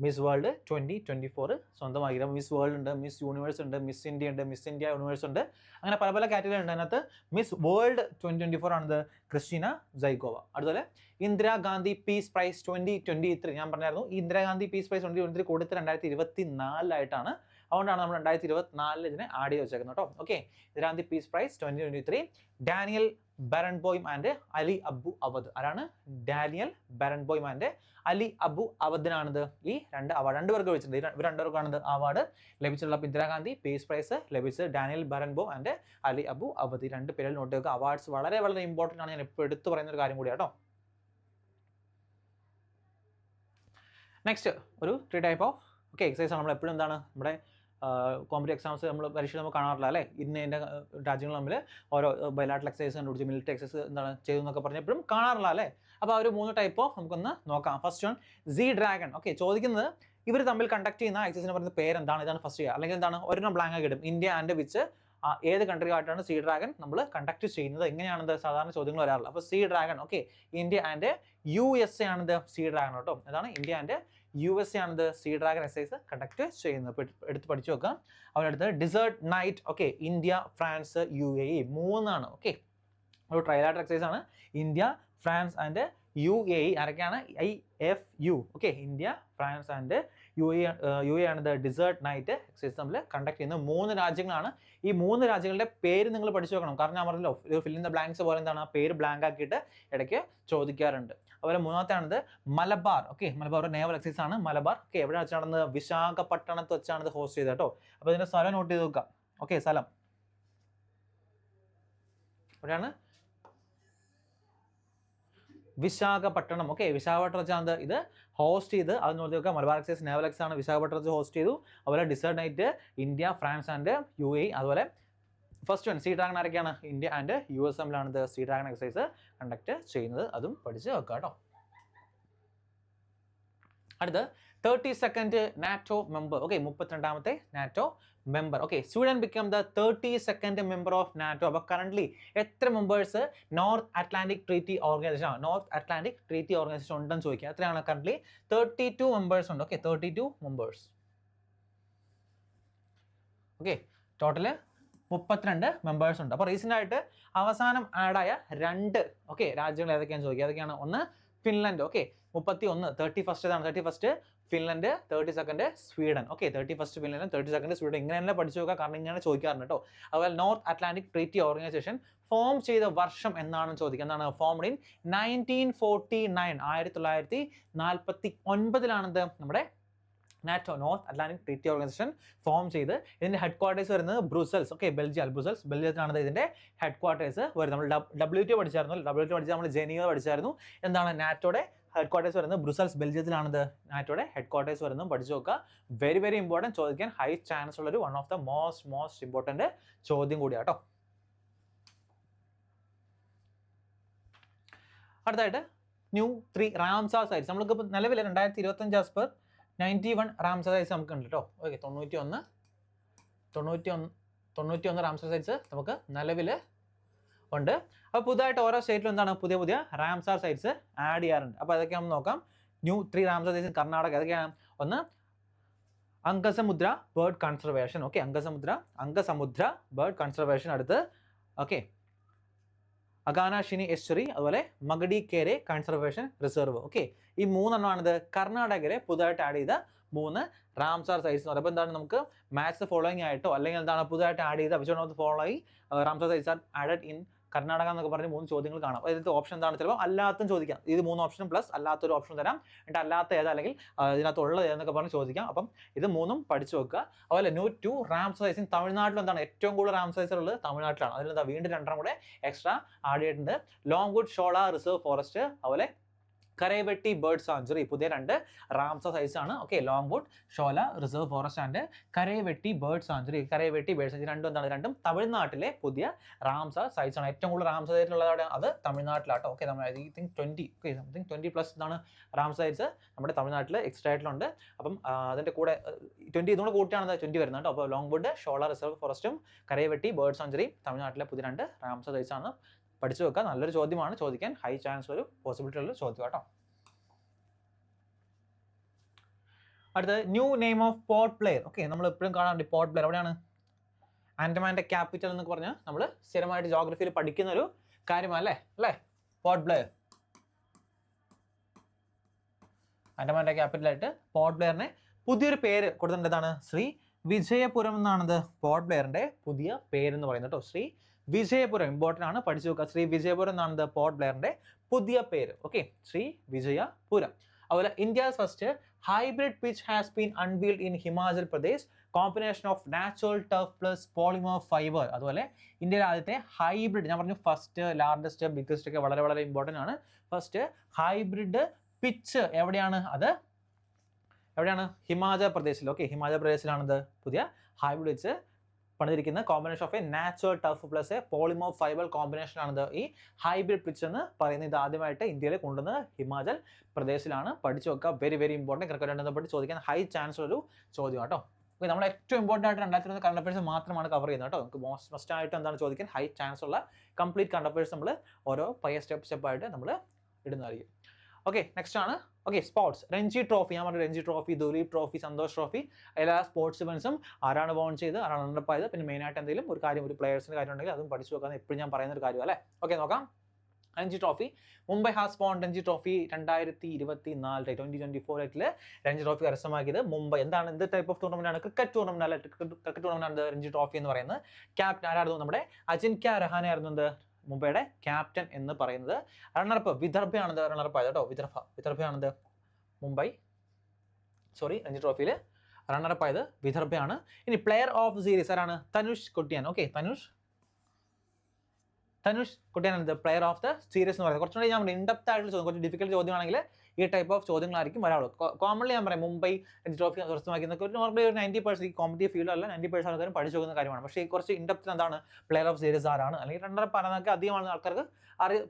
മിസ് വേൾഡ് 2024 സ്വന്തമാക്കിയത്. മിസ് വേൾഡ് ഉണ്ട്, മിസ് യൂണിവേഴ്സ് ഉണ്ട്, മിസ് ഇന്ത്യ ഉണ്ട്, മിസ് ഇന്ത്യ യൂണിവേഴ്സ് ഉണ്ട്, അങ്ങനെ പല കാറ്റഗറി ഉണ്ട്. അതിനകത്ത് മിസ് വേൾഡ് 2024 ആണിത് ക്രിസ്റ്റീന സൈക്കോവ. അതുപോലെ ഇന്ദിരാഗാന്ധി പീസ് പ്രൈസ് 2023 ഞാൻ പറഞ്ഞായിരുന്നു ഇന്ദിരാഗാന്ധി പീസ് പ്രൈസ് 2023 കൊടുത്ത് 2024 അതുകൊണ്ടാണ് നമ്മൾ 2024 ഇതിനെ ആഡ് ചെയ്ത് വെച്ചേക്കുന്നത് കേട്ടോ. Okay, Indira Gandhi peace prize 2023 Daniel ബരൺബോയിം and Ali Abu അവദ്. ആരാണ്? ഡാനിയൽ ബരൺബോയിം ആൻഡ് അലി അബു അവദിനാണിത് ഈ രണ്ട് അവാർഡ് രണ്ടുപേർക്ക് വെച്ചിട്ടുണ്ട്. ഇവർ രണ്ടുപേർക്കാണ് അവാർഡ് ലഭിച്ചിട്ടുള്ള. ഇന്ദിരാഗാന്ധി പീസ് പ്രൈസ് ലഭിച്ചത് ഡാനിയൽ ബരൺബോ ആൻഡ് അലി അബു അവദ്. രണ്ട് പേരിൽ നോട്ട് ചെയ്യുക. അവാർഡ്സ് വളരെ വളരെ ഇമ്പോർട്ടൻ്റ് ആണ്. ഞാൻ ഇപ്പോൾ എടുത്തു പറയുന്ന ഒരു കാര്യം കൂടിയാട്ടോ. നെക്സ്റ്റ് ഒരു 3 ടൈപ്പ് ഓഫ് എക്സസൈസ് ആണ്. നമ്മൾ എപ്പോഴും എന്താണ് നമ്മുടെ കോമ്പറ്റീവ് എക്സാംസ് നമ്മൾ പരീക്ഷയിൽ നമ്മൾ കാണാറില്ല അല്ലേ? ഇതിൻ്റെ രാജ്യങ്ങൾ തമ്മിൽ ഓരോ ബയലാട്രൽ എക്സസൈസ് കണ്ടുപിടിച്ച് മിലിറ്ററി എക്സസൈസ് എന്താണ് ചെയ്തു എന്നൊക്കെ പറഞ്ഞ് എപ്പോഴും കാണാറില്ല അല്ലേ? അപ്പോൾ ആ ഒരു 3 ടൈപ്പ് ഓഫ് നമുക്കൊന്ന് നോക്കാം. First one sea dragon. ചോദിക്കുന്നത് ഇവർ തമ്മിൽ കണ്ടക്ട് ചെയ്യുന്ന എക്സസൈസിന് പറയുന്ന പേരെന്താണ്? ഇതാണ് ഫസ്റ്റ് ചെയ്യുക. അല്ലെങ്കിൽ എന്താണ് ഒരെണ്ണം ബ്ലാങ്ക് ആക്കി ഇടും. ഇന്ത്യ ആൻഡ് വിച്ച് ഏത് കൺട്രിയുമായിട്ടാണ് സീ ഡ്രാഗൺ നമ്മൾ കണ്ടക്ട് ചെയ്യുന്നത്? എങ്ങനെയാണെന്ന് സാധാരണ ചോദ്യങ്ങൾ വരാറില്ല. അപ്പോൾ Sea Dragon India and USA ആണിത് സീ ഡ്രാഗൺ കേട്ടോ. അതാണ് ഇന്ത്യ ആൻഡ് USA ആണിത് സീ ഡ്രാഗൺ എക്സസൈസ് കണ്ടക്ട് ചെയ്യുന്നത്. എടുത്ത് പഠിച്ചു വെക്കാം. അവരടുത്ത് Desert Knight India France UAE 3 ഒരു ട്രയലാറ്റർ എക്സസൈസ് ആണ്. ഇന്ത്യ ഫ്രാൻസ് ആൻഡ് UAE ആരൊക്കെയാണ്? IFU. India France and UAE ആണ് ഡിസേർട്ട് നൈറ്റ് എക്സസൈസ് നമ്മൾ കണ്ടക്ട് ചെയ്യുന്ന 3 രാജ്യങ്ങളാണ്. ഈ 3 രാജ്യങ്ങളുടെ പേര് നിങ്ങൾ പഠിച്ചു വെക്കണം. കാരണം ഞാൻ പറഞ്ഞല്ലോ ഒരു ഫിൽ ഇൻ ദ ബ്ലാങ്ക്സ് പോലെ എന്താണ് ആ പേര് ബ്ലാങ്ക് ആക്കിയിട്ട് ഇടയ്ക്ക് ചോദിക്കാറുണ്ട്. അതുപോലെ മൂന്നാമത്താണിത് മലബാർ. മലബാർ ഒരു നേവൽ എക്സസൈസ് ആണ്. മലബാർ എവിടെ വെച്ച് നടന്നത്? വിശാഖപട്ടണത്ത് വെച്ചാണ് ഇത് ഹോസ്റ്റ് ചെയ്തത് കേട്ടോ. അപ്പോൾ ഇതിന്റെ സ്ഥലം നോട്ട് ചെയ്ത് നോക്കാം. സ്ഥലം എവിടെയാണ്? വിശാഖപട്ടണം. വിശാഖപട്ടണം വെച്ചാൽ ഇത് ഹോസ്റ്റ് ചെയ്ത് അത് നോക്കി നോക്കുക. മലബാർ എക്സസൈസ് നേവൽ എക്സസൈസ് ആണ്. വിശാഖപട്ടണത്തിൽ ഹോസ്റ്റ് ചെയ്തു. അതുപോലെ dessert Knight India France and UAE. അതുപോലെ ഫസ്റ്റ് വൺ സീ ഡ്രാഗൺ ആരൊക്കെയാണ്? ഇന്ത്യ ആൻഡ് US തമ്മിലാണ് ഇത് സീ ഡ്രാഗൺ എക്സസൈസ് കണ്ടക്ട് ചെയ്യുന്നത്. അതും പഠിച്ച് വെക്കുക കേട്ടോ. അടുത്ത് 32nd നാറ്റോ മെമ്പർ. 32ാമത്തെ NATO member. Sweden become the 32nd member of NATO. അപ്പോൾ കറന്റ് എത്ര members North Atlantic treaty organisation ഉണ്ടെന്ന് ചോദിക്കുക. എത്രയാണ് കറന്റ്? 32 മെമ്പേഴ്സ് ഉണ്ട്. 32 മെമ്പേഴ്സ്. ടോട്ടല് 32 മെമ്പേഴ്സ് ഉണ്ട്. അപ്പോൾ റീസെന്റ് ആയിട്ട് അവസാനം ആഡായ 2 രാജ്യങ്ങൾ ഏതൊക്കെയാണെന്ന് ചോദിക്കുക. ഏതൊക്കെയാണ്? ഒന്ന് Finland. 31 31st Finland, 32nd Sweden. 31st Finland, 32nd Sweden. ഇങ്ങനെ തന്നെ പഠിച്ചു നോക്കുക. കാരണം ഇങ്ങനെ ചോദിക്കാറുണ്ട് കേട്ടോ. അതുപോലെ north Atlantic treaty organisation form ചെയ്ത വർഷം എന്നാണെന്ന് ചോദിക്കുക. എന്താണ്? ഫോംഡ് ഇൻ 1949 1949 നമ്മുടെ NATO north Atlantic treaty organisation form ചെയ്ത്. ഇതിന്റെ ഹെഡ് ക്വാർട്ടേഴ്സ് വരുന്നത് ബ്രൂസൽസ്. ബെൽജിയത്തിലാണ് ഇതിന്റെ ഹെഡ് ക്വാർട്ടേഴ്സ് വരുന്നത്. നമ്മൾ WTO പഠിച്ചായിരുന്നു. നമ്മൾ ജനീവ പഠിച്ചായിരുന്നു. എന്താണ് നാറ്റോയുടെ ഹെഡ് ക്വാർട്ടേഴ്സ് വരുന്നത്? ബ്രൂസൽസ് ബെൽജിയത്തിലാണിത് നാറ്റോയുടെ ഹെഡ് ക്വാർട്ടേഴ്സ് വരുന്നത്. പഠിച്ചു നോക്കുക. Very very important. ചോദിക്കാൻ ഹൈ ചാൻസ് ഉള്ള ഒരു one of the most important ചോദ്യം കൂടിയാട്ടോ. അടുത്തായിട്ട് ന്യൂ 3 റാംസാർ സൈറ്റ്സ്. നമ്മൾക്ക് ഇപ്പോൾ നിലവിൽ 2025 ആസ് പെർ 91 റാംസാർ സൈറ്റ്സ് നമുക്ക് ഉണ്ട് കേട്ടോ. 91 റാംസാർ സൈറ്റ്സ് നമുക്ക് നിലവിൽ ഉണ്ട്. അപ്പോൾ പുതുതായിട്ട് ഓരോ സ്റ്റേറ്റിലും എന്താണ് പുതിയ റാംസാർ സൈറ്റ്സ് ആഡ് ചെയ്യാറുണ്ട്. അപ്പോൾ അതൊക്കെയാണെന്ന് നോക്കാം. New 3 Ramsar sites Karnataka. ഏതൊക്കെയാണ്? ഒന്ന് Ankasamudra bird conservation. Ankasamudra bird conservation. അടുത്ത് അഗാനാഷിനി എസ്റ്ററി. അതുപോലെ മഗഡിക്കേരെ കൺസർവേഷൻ റിസർവ്. ഈ 3 എണ്ണമാണിത് കർണാടകയിലെ പുതുതായിട്ട് ആഡ് ചെയ്ത 3 റാംസാർ സൈറ്റ്സ് എന്ന് പറയുന്നത്. അപ്പോൾ എന്താണ് നമുക്ക് മാച്ച് ദ ഫോളോയിങ് ആയിട്ടോ അല്ലെങ്കിൽ എന്താണ് പുതുതായിട്ട് ആഡ് ചെയ്ത which one of the following Ramsar sites R added in Karnataka എന്നൊക്കെ പറഞ്ഞ് 3 ചോദ്യങ്ങൾ കാണാം. അതിലത്തെ ഓപ്ഷൻ എന്താണ്? ചിലപ്പോൾ അല്ലാത്തും ചോദിക്കാം. ഇത് 3 ഓപ്ഷനും പ്ലസ് അല്ലാത്തൊരു ഓപ്ഷൻ തരാം. എന്നിട്ട് അല്ലാത്ത ഏതാ അല്ലെങ്കിൽ ഇതിനകത്തുള്ളത് ഏതെന്നൊക്കെ പറഞ്ഞ് ചോദിക്കാം. അപ്പം ഇത് 3ഉം പഠിച്ചു വെക്കുക. അതുപോലെ ന്യൂ 2 റാംസാർ സൈറ്റ്സ് തമിഴ്നാട്ടിൽ എന്താണ് ഏറ്റവും കൂടുതൽ റാംസാർ സൈറ്റ്സ് ഉള്ളത്? തമിഴ്നാട്ടിലാണ്. അതിലെന്താ വീണ്ടും 2 കൂടെ എക്സ്ട്രാ ആഡ് ചെയ്തിട്ടുണ്ട്. Longwood Shola reserve forest. അതുപോലെ കരൈവെട്ടി ബേർഡ് സാഞ്ചുറി. പുതിയ 2 റാംസാർ സൈറ്റ്സ് ആണ്. Longwood Shola reserve forest and Karaivetti bird sanctuary. Karaivetti bird sanctuary രണ്ടും തമിഴ്നാട്ടിലെ പുതിയ റാംസാർ സൈറ്റ്സ് ആണ്. ഏറ്റവും കൂടുതൽ റാംസാർ സൈറ്റ്സ് ഉള്ളത് അത് തമിഴ്നാട്ടിലാട്ടോ. നമ്മൾ ഐ തിങ്ക് 20+ ഇതാണ് റാംസാർ സൈറ്റ്സ് നമ്മുടെ തമിഴ്നാട്ടിൽ എക്സ്ട്രാ ആയിട്ടുള്ളത്. അപ്പം അതിന്റെ കൂടെ 20 ഇതുകൊണ്ട് കൂട്ടിയാണ് 20 വരുന്നത് കേട്ടോ. അപ്പോൾ Longwood Shola reserve ഫോറസ്റ്റും കരൈവെട്ടി bird sanctuary തമിഴ്നാട്ടിലെ പുതിയ 2 റാംസാർ സൈറ്റ്സ് ആണ്. പഠിച്ചു വെക്കുക. നല്ലൊരു ചോദ്യമാണ്. ചോദിക്കാൻ ഹൈ ചാൻസ് ഒരു പോസിബിലിറ്റി ഉള്ള ചോദ്യം കേട്ടോ. അടുത്ത new name of port player. നമ്മൾ എപ്പോഴും കാണാറുണ്ട് പോർട്ട് പ്ലെയർ. എവിടെയാണ്? ആൻഡമാൻ്റെ ക്യാപിറ്റൽ എന്നൊക്കെ പറഞ്ഞാൽ നമ്മൾ സ്ഥിരമായിട്ട് ജോഗ്രഫിയിൽ പഠിക്കുന്ന ഒരു കാര്യമല്ലേ പോർട്ട് പ്ലെയർ. ആൻഡമാൻ്റെ ക്യാപിറ്റലായിട്ട് പോർട്ട് ബ്ലെയറിനെ പുതിയൊരു പേര് കൊടുത്തിട്ടുള്ളതാണ് ശ്രീ വിജയപുരം എന്നാണത് പോർട്ട് ബ്ലെയറിൻ്റെ പുതിയ പേരെന്ന് പറയുന്നത് കേട്ടോ. ശ്രീ വിജയപുരം ഇമ്പോർട്ടൻ്റ് ആണ്, പഠിച്ചു നോക്കുക. ശ്രീ വിജയപുരം എന്നാണ് പോർട്ട് ബ്ലെയറിൻ്റെ പുതിയ പേര്. ഓക്കെ, ശ്രീ വിജയപുരം. അതുപോലെ India's first hybrid pitch has been unveiled in Himachal Pradesh, combination of natural turf plus polymer fibre. അതുപോലെ ഇന്ത്യയിലെ ആദ്യത്തെ ഹൈബ്രിഡ്, ഞാൻ പറഞ്ഞു ഫസ്റ്റ്, ലാർജസ്റ്റ്, ബിഗ്ഗസ്റ്റ് ഒക്കെ വളരെ വളരെ ഇമ്പോർട്ടൻ്റ് ആണ്. ഫസ്റ്റ് ഹൈബ്രിഡ് പിച്ച് എവിടെയാണ്? അത് എവിടെയാണ്? ഹിമാചൽ പ്രദേശിൽ. ഓക്കെ, ഹിമാചൽ പ്രദേശിലാണിത് പുതിയ ഹൈബ്രിഡ് പിച്ച് പണിതിരിക്കുന്നത്. Combination of a natural turf plus a polymer fibre combination ആണിത് ഈ ഹൈബ്രിഡ് പിച്ച് എന്ന് പറയുന്നത്. ഇത് ആദ്യമായിട്ട് ഇന്ത്യയിൽ കൊണ്ടുവന്നത് ഹിമാചൽ പ്രദേശിലാണ്. പഠിച്ചു വെക്കുക, വെരി വെരി ഇമ്പോർട്ടൻറ്റ്. ക്രിക്കറ്റ് ബന്ധപ്പെട്ട് ചോദിക്കാൻ ഹൈ ചാൻസ് ഒരു ചോദ്യം കേട്ടോ. ഓക്കെ, നമ്മൾ ഏറ്റവും ഇമ്പോർട്ടൻ്റ് ആയിട്ട് 2020 കറണ്ട് അഫയേഴ്സ് മാത്രമാണ് കവർ ചെയ്യുന്നത് കേട്ടോ. നമുക്ക് മസ്റ്റ് ആയിട്ട് എന്താണ് ചോദിക്കാൻ ഹൈ ചാൻസ് ഉള്ള കംപ്ലീറ്റ് കറണ്ട് അഫയേഴ്സ് നമ്മൾ ഓരോ പയ്യ സ്റ്റെപ്പായിട്ട് നമ്മൾ ഇടുന്നതായിരിക്കും. ഓക്കെ, നെക്സ്റ്റ് ആണ് സ്പോർട്സ്. രഞ്ജി ട്രോഫി, ഞാൻ പറഞ്ഞു Ranji trophy, Duleep trophy, Santosh trophy, എല്ലാ സ്പോർട്സ് ഇവൻസും ആരാണ് വോൺ ചെയ്ത്, ആരാണ് റണ്ണപ്പ് ആയത്, പിന്നെ മെയിനായിട്ട് എന്തെങ്കിലും ഒരു കാര്യം, ഒരു പ്ലെയേഴ്സിൻ്റെ കാര്യം ഉണ്ടെങ്കിൽ അതും പഠിച്ചു വെക്കാൻ എപ്പോഴും ഞാൻ പറയുന്ന ഒരു കാര്യം അല്ലേ. ഓക്കെ, നോക്കാം. Ranji trophy, Mumbai has von Ranji trophy 2024 2024 Ranji trophy കരസ്ഥമാക്കിയത് മുംബൈ. എന്ത് ടൈപ്പ് ഓഫ് ടൂർണമെന്റ് ആണ്? ക്രിക്കറ്റ് ടൂർണമെന്റ് അല്ല, ക്രിക്കറ്റ് ടൂർണമെന്റ് ആണ് രഞ്ജി ട്രോഫി എന്ന് പറയുന്നത്. ക്യാപ്റ്റൻ ആരായിരുന്നു? നമ്മുടെ അജിൻക്യ രഹാനെ ആയിരുന്നു മുംബൈയുടെ ക്യാപ്റ്റൻ എന്ന് പറയുന്നത്. റണ്ണറപ്പ് വിദർഭയാണത് റണ്ണറപ്പ് ആയത് കേട്ടോ. വിദർഭയാണത് രഞ്ജി ട്രോഫിയിൽ റണ്ണറപ്പ് ആയത് വിദർഭയാണ്. ഇനി പ്ലെയർ ഓഫ് സീരീസ് ആരാണ്? തനുഷ് കുട്ടിയാൻ. ഓക്കെ, തനുഷ് കുട്ടിയാണ് പ്ലെയർ ഓഫ് ദ സീരീസ് എന്ന് പറയുന്നത്. കുറച്ചുകൂടി ഞാൻ ഇൻഡെപ്ത് ആയിട്ടുള്ള ചോദ്യം, കുറച്ച് ഡിഫിക്കൽട്ട് ചോദ്യമാണെങ്കിൽ ഈ ടൈപ്പ് ഓഫ് ചോദ്യങ്ങളായിരിക്കും വരാറുള്ളൂ. കോമൺലി ഞാൻ പറയാം മുംബൈ രഞ്ജി ട്രോഫി സ്വന്തമാക്കുന്നതൊക്കെ ഒരു നോർമലി ഒരു 90% ഈ കോമ്പറ്റീവ് ഫീൽഡല്ല 90% ആൾക്കാരും പഠിച്ചു നോക്കുന്ന കാര്യമാണ്. പക്ഷേ കുറച്ച് ഇൻഡെപ്ത് എന്താണ് പ്ലെയർ ഓഫ് സീരീസ് ആരാണ്, അല്ലെങ്കിൽ റണ്ണറപ്പ് ആണെന്നൊക്കെ അധികമാണ് ആൾക്കാർക്ക്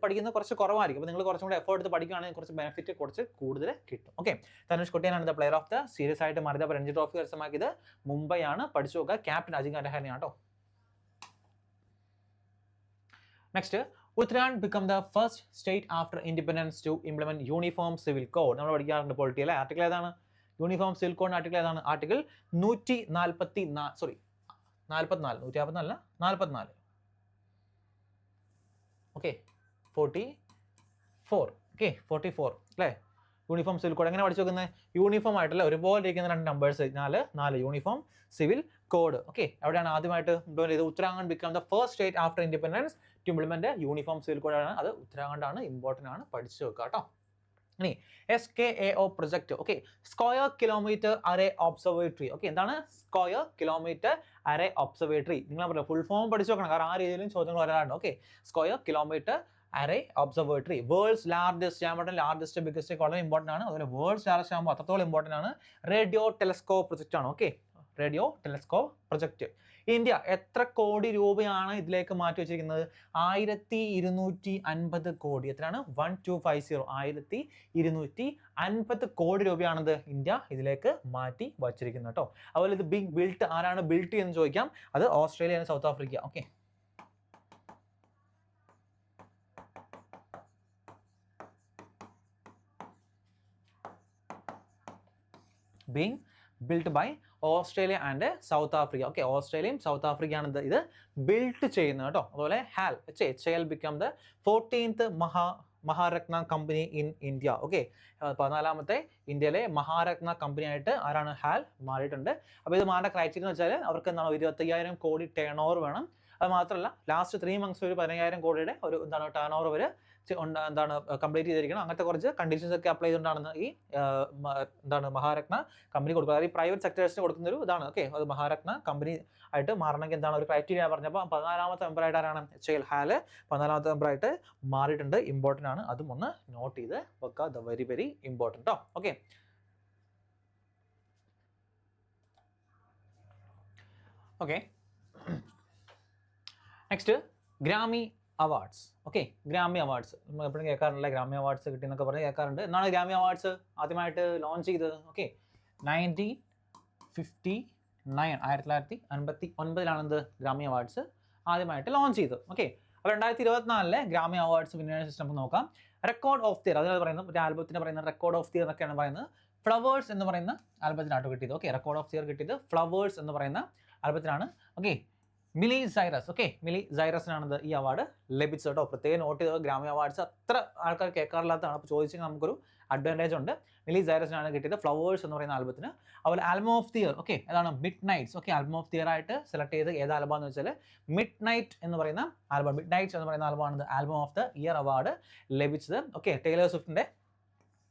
പഠിക്കുന്നത് കുറച്ച് കുറവായിരിക്കും. അപ്പോൾ നിങ്ങൾ കുറച്ചും കൂടി എഫേർട്ട് എടുത്ത് പഠിക്കുകയാണെങ്കിൽ കുറച്ച് ബെനിഫിറ്റ് കുറച്ച് കൂടുതൽ കിട്ടും. ഓക്കെ, തനുഷ് കുട്ടിയാണ് പ്ലെയർ ഓഫ് ദ സീരീസ് ആയിട്ട് മാറിയത്. അപ്പോൾ രഞ്ജി ട്രോഫി കരസ്ഥമാക്കിയത് മുംബൈ ആണ്. പഠിച്ചു നോക്കുക. ക്യാപ്റ്റൻ അജിങ്ക്യ രഹാനെ കേട്ടോ. Next, Uttarakhand become the first state after independence to implement uniform civil code. നമ്മൾ പഠിക്കാറുണ്ട് പൊളിറ്റി അല്ലേ. ആർട്ടിക്കിൾ ഏതാണ്? യൂണിഫോം സിവിൽ കോഡ് ആർട്ടിക്കിൾ ഏതാണ്? ആർട്ടിക്കിൾ 144. ഓക്കെ, 44 അല്ലേ. യൂണിഫോം സിവിൽ കോഡ് എങ്ങനെ പഠിച്ചു നോക്കുന്നത്? യൂണിഫോം ആയിട്ടല്ല, ഒരുപോലെ ഇരിക്കുന്ന രണ്ട് numbers 4 uniform civil code. Okay, എവിടെയാണ് ആദ്യമായിട്ട് ഇംപ്ലിമെന്റ് ചെയ്തത്? Uttarakhand become the first state after independence to implement uniform civil code ആണ്. അത് ഉത്തരാഖണ്ഡാണ്. ഇമ്പോർട്ടൻ്റ് ആണ്, പഠിച്ചു വെക്കുക കേട്ടോ. ഇനി SKAO project. Okay, square kilometre array observatory. Okay, എന്താണ് സ്ക്വയർ കിലോമീറ്റർ അറേ ഒബ്സർവേറ്ററി? നിങ്ങൾ പറഞ്ഞ ഫുൾ ഫോം പഠിച്ചു നോക്കണം, കാരണം ആ രീതിയിലും ചോദ്യങ്ങൾ വരാറുണ്ട്. Okay, square kilometre array observatory. World's largest, ഞാൻ പറഞ്ഞ ലാർജസ്റ്റ് ബിഗസ്റ്റ് വളരെ ഇമ്പോർട്ടൻ്റ് ആണ്. അതുപോലെ വേൾഡ്സ് ലാർജസ്റ്റ് ആകുമ്പോൾ അത്രത്തോളം ഇമ്പോർട്ടൻ്റ് ആണ്. റേഡിയോ ടെലസ്കോപ്പ് പ്രൊജക്റ്റ് ആണ്. Okay, radio telescope project. India എത്ര കോടി രൂപയാണ് ഇതിലേക്ക് മാറ്റി വെച്ചിരിക്കുന്നത്? 1250 കോടി. എത്രയാണ്? 1250. 1250 കോടി രൂപയാണത് ഇന്ത്യ ഇതിലേക്ക് മാറ്റി വച്ചിരിക്കുന്നത് കേട്ടോ. അതുപോലെ ഇത് ബിൽട്ട് ആരാണ് ബിൽട്ട് എന്ന് ചോദിക്കാം. അത് Australia, South Africa. Okay, being built by Australia and South Africa. Okay, ഓസ്ട്രേലിയയും സൗത്ത് ആഫ്രിക്കയാണ് ഇത് ബിൽട്ട് ചെയ്യുന്നത് കേട്ടോ. അതുപോലെ HAL become the 14th Maharatna company in India. Okay, 14ാമത്തെ ഇന്ത്യയിലെ മഹാരത്ന കമ്പനി ആയിട്ട് ആരാണ്? HAL മാറിയിട്ടുണ്ട്. അപ്പോൾ ഇത് മാറേണ്ട ക്രൈറ്റീരിയ എന്ന് വെച്ചാൽ അവർക്ക് എന്താണ് 25,000 കോടി ടേൺ ഓവർ വേണം. അത് മാത്രമല്ല ലാസ്റ്റ് 3 months ഒരു 15,000 കോടിയുടെ ഒരു ടേൺ ഓവർ വരെ കംപ്ലീറ്റ് ചെയ്തിരിക്കണം. അങ്ങനത്തെ കുറച്ച് കണ്ടീഷൻസ് ഒക്കെ അപ്ലൈ ചെയ്തുകൊണ്ടാണ് ഈ മഹാരത്ന കമ്പനി കൊടുക്കുന്നത്. അതായത് പ്രൈവറ്റ് സെക്ടേഴ്സിന് കൊടുക്കുന്ന ഒരു ഇതാണ്. ഓക്കെ, അത് മഹാരത്ന കമ്പനി ആയിട്ട് മാറണമെങ്കിൽ എന്താണ് ഒരു ക്രൈറ്റീരിയ പറഞ്ഞപ്പോൾ 14ാമത്തെ മെമ്പറായിട്ട് ആരാണ്? HAL 14ാമത്തെ മെമ്പറായിട്ട് മാറിയിട്ടുണ്ട്. ഇമ്പോർട്ടൻ്റ് ആണ്, അതും ഒന്ന് നോട്ട് ചെയ്ത് വെക്കുക. ദ വെരി വെരി ഇമ്പോർട്ടൻ്റ് കേട്ടോ. Okay, next Grammy awards. Okay, Grammy awards നമ്മൾ എപ്പോഴും കേൾക്കാറുണ്ടല്ലേ, ഗ്രാമി അവാർഡ്സ് കിട്ടിയെന്നൊക്കെ പറഞ്ഞ് കേൾക്കാറുണ്ട്. എന്നാണ് ഗ്രാമി അവാർഡ്സ് ആദ്യമായിട്ട് ലോഞ്ച് ചെയ്തത്? ഓക്കെ, 1959 1959 ഗ്രാമി അവാർഡ്സ് ആദ്യമായിട്ട് ലോഞ്ച് ചെയ്തത്. ഓക്കെ, അപ്പോൾ 2024 ഗ്രാമി അവാർഡ്സ് വിന്നേഴ്സ് സിസ്റ്റം നോക്കാം. റെക്കോർഡ് ഓഫ് ദി ഇയർ, അതിനകത്ത് പറയുന്നത് ഒരു ആൽബത്തിന് പറയുന്നത് റെക്കോർഡ് ഓഫ് ദി ഇയർ എന്നൊക്കെയാണ് പറയുന്നത്. ഫ്ലവേഴ്സ് എന്ന് പറയുന്ന ആൽബത്തിനാട്ടോ കിട്ടിയത്. Okay, record of the year കിട്ടിയത് ഫ്ലവേഴ്സ് എന്ന് പറയുന്ന ആൽബത്തിനാണ്. ഓക്കെ, മിലി സൈറസ്. ഓക്കെ, മിലി സൈറസിനാണ് ഈ അവാർഡ് ലഭിച്ചത് കേട്ടോ. പ്രത്യേകം നോട്ട് ചെയ്ത ഗ്രാമി അവാർഡ്സ് അത്ര ആൾക്കാർ കേൾക്കാറില്ലാത്തതാണ്. അപ്പോൾ ചോദിച്ചെങ്കിൽ നമുക്കൊരു അഡ്വാൻറ്റേജ് ഉണ്ട്. മിലി സൈറസിനാണ് കിട്ടിയത് ഫ്ലവേഴ്സ് എന്ന് പറയുന്ന ആൽബത്തിന്. അതുപോലെ album of the year, okay, അതാണ് Midnights. Okay, album of the year ആയിട്ട് സെലക്ട് ചെയ്ത് ഏത് ആൽബം എന്ന് വെച്ചാൽ മിഡ് നൈറ്റ് എന്ന് പറയുന്ന ആൽബം, മിഡ് നൈറ്റ്സ് എന്ന് പറയുന്ന ആൽബമാണ് album of the year award ലഭിച്ചത്. ഓക്കെ, ടൈലർ സ്വിഫ്റ്റിൻ്റെ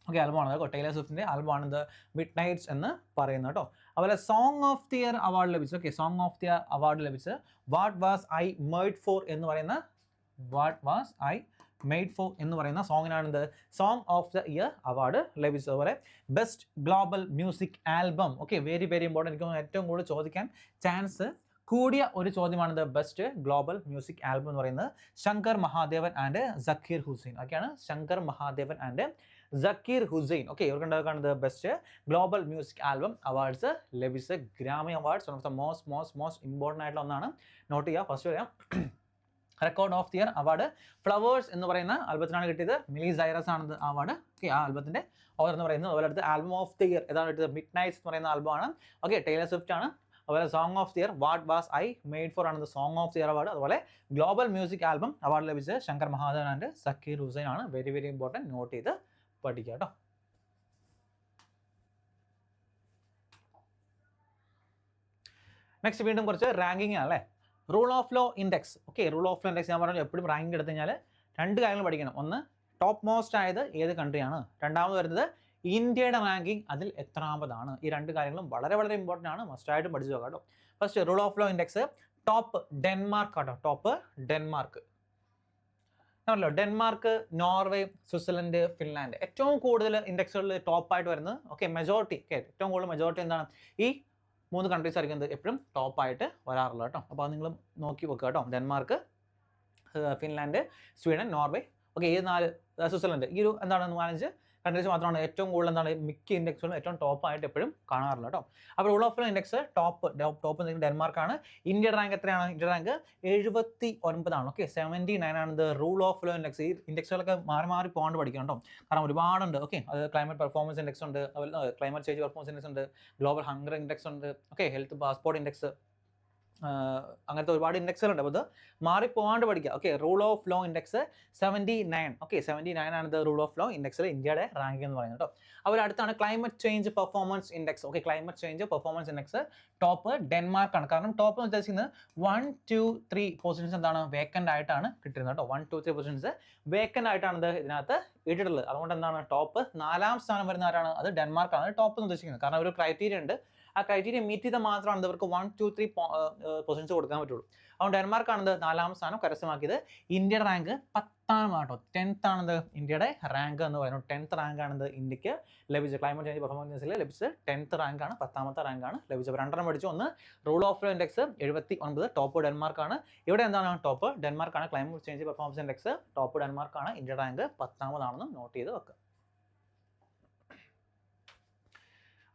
ആൽബമാണ് കേട്ടോ. ടൈലർ സ്വിഫ്റ്റിൻ്റെ ആൽബമാണ് മിഡ് നൈറ്റ്സ് എന്ന് പറയുന്നത് കേട്ടോ. അതുപോലെ song of the year award ലഭിച്ചത്. Okay, song of the year award ലഭിച്ചത് what was I made for എന്ന് പറയുന്ന സോങ്ങിനാണ് song of the year award ലഭിച്ചത്. അതുപോലെ best global music album. Okay, very very important. എനിക്ക് ഏറ്റവും കൂടുതൽ ചോദിക്കാൻ ചാൻസ് കൂടിയ ഒരു ചോദ്യമാണ് ബെസ്റ്റ് ഗ്ലോബൽ മ്യൂസിക് ആൽബം എന്ന് പറയുന്നത്. ശങ്കർ മഹാദേവൻ ആൻഡ് സക്കീർ ഹുസൈൻ. ഒക്കെയാണ് ശങ്കർ മഹാദേവൻ ആൻഡ് സക്കീർ ഹുസൈൻ. ഓക്കെ, ഇവർക്കുണ്ടാക്കുന്നത് best global music album awards ലഭിച്ച Grammy awards. One of the most important ആയിട്ടുള്ള ഒന്നാണ്. നോട്ട് ചെയ്യുക. ഫസ്റ്റ് പറയാം, record of the year award Flowers എന്ന് പറയുന്ന ആൽബത്തിനാണ് കിട്ടിയത്. മിലി സൈറസ് ആണ് അവാർഡ്. ഓക്കെ, ആ ആൽബത്തിൻ്റെ ഓവർ എന്ന് പറയുന്നത്. അതുപോലെ അടുത്ത് ആൽബം ഓഫ് ദി ഇയർ ഏതാണ് കിട്ടിയത്? മിഡ് നൈറ്റ്സ് എന്ന് പറയുന്ന ആൽബമാണ്. ഓക്കെ, ടൈലർ സ്വിഫ്റ്റ് ആണ്. അതുപോലെ song of the year what was I made for ആണ് song of the year award. അതുപോലെ ഗ്ലോബൽ മ്യൂസിക് ആൽബം അവാർഡ് ലഭിച്ചത് ശങ്കർ മഹാദേവൻ ആൻഡ് സക്കീർ ഹുസൈൻ ആണ്. വെരി വെരി ഇമ്പോർട്ടൻറ്റ്, നോട്ട് ചെയ്ത് പഠിക്കുക കേട്ടോ. നെക്സ്റ്റ് വീണ്ടും കുറച്ച് റാങ്കിങ് ആണല്ലേ. Rule of law index. Okay, rule of law index ഞാൻ പറഞ്ഞു എപ്പോഴും റാങ്കിങ് എടുത്തു കഴിഞ്ഞാൽ രണ്ട് കാര്യങ്ങൾ പഠിക്കണം. ഒന്ന്, ടോപ്പ് മോസ്റ്റ് ആയത് ഏത് കൺട്രിയാണ്. രണ്ടാമത് വരുന്നത് ഇന്ത്യയുടെ റാങ്കിങ് അതിൽ എത്രാമതാണ്. ഈ രണ്ട് കാര്യങ്ങളും വളരെ വളരെ ഇമ്പോർട്ടൻ്റ് ആണ്. മസ്റ്റായിട്ടും പഠിച്ചു നോക്കാം കേട്ടോ. First rule of law index top Denmark കേട്ടോ. ടോപ്പ് ഡെൻമാർക്ക് ആണല്ലോ. ഡെൻമാർക്ക്, നോർവേ, സ്വിറ്റ്സർലൻഡ്, ഫിൻലാൻഡ് ഏറ്റവും കൂടുതൽ ഇൻഡെക്സുകളിൽ ടോപ്പായിട്ട് വരുന്നത്. Okay, majority. ഓക്കെ, ഏറ്റവും കൂടുതൽ മെജോറിറ്റി എന്താണ്? ഈ 3 കൺട്രീസ് ആയിരിക്കും എപ്പോഴും ടോപ്പായിട്ട് വരാറുള്ളത് കേട്ടോ. അപ്പോൾ അത് നിങ്ങൾ നോക്കി വെക്കുക കേട്ടോ. Denmark, Finland, Sweden, Norway, okay, ഈ 4, സ്വിറ്റ്സർലൻഡ്, ഈ ഒരു എന്താണ് 4-5 കൺട്രീസ് മാത്രമാണ് ഏറ്റവും കൂടുതൽ എന്താണ് മിക്ക ഇൻഡെക്സുകളും ഏറ്റവും ടോപ്പായിട്ട് എപ്പോഴും കാണാറില്ല കേട്ടോ. അപ്പോൾ rule of law index top ഡെൻമാർക്കാണ്. ഇന്ത്യയുടെ റാങ്ക് എത്രയാണ്? ഇന്ത്യയുടെ റാങ്ക് 79 ഓക്കെ, 79 ആണ് റൂൾ ഓഫ് ലോ ഇൻഡെക്സ്. ഈ ഇൻഡെക്സുകളൊക്കെ മാറി മാറി പോകാണ്ട് പഠിക്കണം കേട്ടോ. കാരണം ഒരുപാടുണ്ട്. ഓക്കെ, അത് ക്ലൈമറ്റ് പെർഫോമൻസ് ഇൻഡെക്സ് ഉണ്ട്, അതുപോലെ ക്ലൈമറ്റ് ചേഞ്ച് പെർഫോമൻസ് ഇൻഡെക്സ് ഉണ്ട്, ഗ്ലോബൽ ഹങ്കർ ഇൻഡെക്സ് ഉണ്ട്, ഓക്കെ, ഹെൽത്ത് പാസ്പോർട്ട് ഇൻഡെക്സ്, അങ്ങനത്തെ ഒരുപാട് ഇൻഡെക്സുകളുണ്ട്. അപ്പോൾ ഇത് മാറിപ്പോകാണ്ട് പഠിക്കുക. Okay, rule of law index 79. Okay, 79 ആണ് റൂൾ ഓഫ് ലോ ഇൻഡെക്സിൽ ഇന്ത്യയുടെ റാങ്ക് എന്ന് പറയുന്നത് കേട്ടോ. അതുപോലെ അടുത്താണ് climate change performance index. Okay, climate change performance index top ഡെൻമാർക്കാണ്. കാരണം ടോപ്പ് എന്ന് ഉദ്ദേശിക്കുന്നത് 1, 2, 3 പൊസിഷൻസ് എന്താണ് വേക്കൻ്റ് ആയിട്ടാണ് കിട്ടുന്നത് കേട്ടോ. 1, 2, 3 പൊസിഷൻസ് വേക്കൻ്റ് ആയിട്ടാണ് ഇതിനകത്ത് ഇട്ടിട്ടുള്ളത്. അതുകൊണ്ട് എന്താണ് ടോപ്പ് 4ാം സ്ഥാനം വരുന്ന ആരാണ്? അത് ഡെൻമാർക്കാണ് ടോപ്പ് എന്ന് ഉദ്ദേശിക്കുന്നത്. കാരണം ഒരു ക്രൈറ്റീരിയ ഉണ്ട്. ആ ക്രൈറ്റീരിയ മീറ്റ് ചെയ്താൽ മാത്രമാണ് ഇവർക്ക് 1, 2, 3 പൊസിഷൻസ് കൊടുക്കാൻ പറ്റുള്ളൂ. അതുകൊണ്ട് ഡെൻമാർക്കാണ് 4ാം സ്ഥാനം കരസ്ഥമാക്കിയത്. ഇന്ത്യയുടെ റാങ്ക് 10ാം കേട്ടോ. 10th ആണ് ഇന്ത്യയുടെ റാങ്ക് എന്ന് പറയുന്നത്. 10th റാങ്ക് ആണ് ഇന്ത്യക്ക് ലഭിച്ചത്. ക്ലൈമറ്റ് ചേഞ്ച് പെർഫോമൻസിൽ ലഭിച്ചത് 10th റാങ്കാണ്, 10ാമത്തെ റാങ്കാണ് ലഭിച്ചത്. 2 പഠിച്ചു. ഒന്ന് rule of law index 79, top ഡെൻമാർക്കാണ്. ഇവിടെ എന്താണ് ടോപ്പ് ഡെൻമാർക്കാണ്. Climate change performance index top ഡെൻമാർക്കാണ്. ഇന്ത്യയുടെ റാങ്ക് 10ാമതാണെന്ന് നോട്ട് ചെയ്ത് വെക്കുക.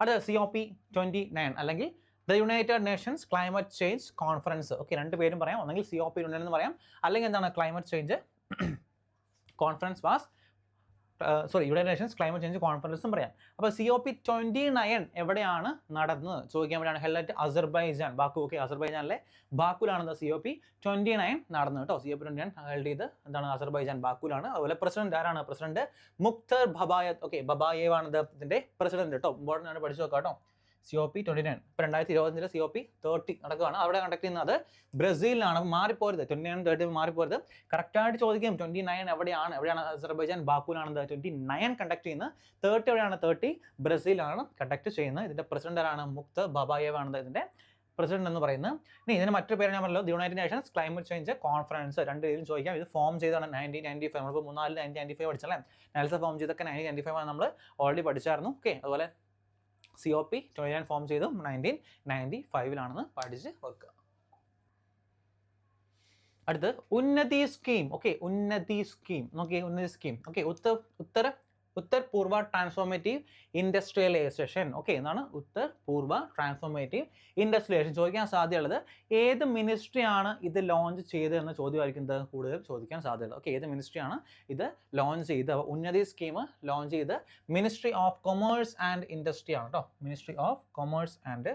അത് COP29 അല്ലെങ്കിൽ the United Nations climate change conference. Okay, 2 പേരും പറയാം. ഒന്നെങ്കിൽ COP29 എന്ന് പറയാം, അല്ലെങ്കിൽ എന്താണ് climate change conference was United Nations climate change കോൺഫറൻസും പറയാം. അപ്പോൾ COP29 എവിടെയാണ് നടന്നത് ചോദിക്കാൻ വേണ്ടിയാണ്. Held at Azerbaijan, Baku. Okay, അസർബൈജാനിലെ ബാക്കുലാണ് COP29 നടന്നത് കേട്ടോ. COP29 ഹെൽഡ് ചെയ്ത് എന്താണ് അസർബൈജാൻ, ബാക്കുലാണ്. അതുപോലെ പ്രസിഡന്റ് ആരാണ്? പ്രസിഡന്റ് മുഖ്തർ ബബായത്. ഓക്കെ, ബബായേവ് ആണ് ഇതിന്റെ പ്രസിഡന്റ് കേട്ടോ. ഇമ്പോർട്ടൻ്റ് ആണ്, പഠിച്ചു നോക്കാം കേട്ടോ. COP29 ഇപ്പോൾ 2025 COP30 നടക്കുകയാണ്. അവിടെ കണ്ടക്ട് ചെയ്യുന്നത് ബ്രസീലിലാണ്. മാറിപ്പോരുത്, 29, 30 മാറിപ്പോരുത്. കറക്റ്റായിട്ട് ചോദിക്കും 29 എവിടെയാണ്? അസർബൈജാൻ, ബാക്കുലാണ് 29 കണ്ടക്ട് ചെയ്യുന്നത്. 30 എവിടെയാണ്? 30 ബ്രസീലാണ് കണ്ടക്ട് ചെയ്യുന്നത്. ഇതിന്റെ പ്രസിഡന്റ് ആരാണ്? മുഖ്തർ ബബായേവ് ആണ് ഇതിന്റെ പ്രസിഡന്റ് എന്ന് പറയുന്നത്. ഇനി ഇതിന് മറ്റൊരു പേര് ഞാൻ പറഞ്ഞല്ലോ, United Nations climate change conference. 2 പേരും ചോദിക്കാം. ഇത് ഫോം ചെയ്താണ് 1995. നമ്മളിപ്പോൾ 1995 പഠിച്ചല്ലേ. നെൽസൺ ഫോം ചെയ്തൊക്കെ 1995 ആണ് നമ്മൾ ഓൾറെഡി പഠിച്ചായിരുന്നു. ഓക്കെ, അതുപോലെ COP29 ഫോം ചെയ്തു 1995 പഠിച്ച് വെക്കുക. അടുത്ത് ഉന്നതി സ്കീം. ഓക്കെ, ഉന്നതി സ്കീം നോക്കിയേ. ഉന്നതി സ്കീം ഓക്കെ, ഉത്തർ പൂർവ ട്രാൻസ്ഫോർമേറ്റീവ് ഇൻഡസ്ട്രിയലൈസേഷൻ. ഓക്കെ, എന്നാണ് ഉത്തർ പൂർവ ട്രാൻസ്ഫോർമേറ്റീവ് ഇൻഡസ്ട്രിയലൈസേഷൻ. ചോദിക്കാൻ സാധ്യതയുള്ളത് ഏത് മിനിസ്ട്രിയാണ് ഇത് ലോഞ്ച് ചെയ്തതെന്ന ചോദ്യമായിരിക്കും കൂടുതൽ ചോദിക്കാൻ സാധ്യതയുള്ളത്. ഓക്കെ, ഏത് മിനിസ്ട്രിയാണ് ഇത് ലോഞ്ച് ചെയ്ത്? ഉന്നതി സ്കീം ലോഞ്ച് ചെയ്ത് ministry of commerce and industry ആണ് കേട്ടോ. Ministry of commerce and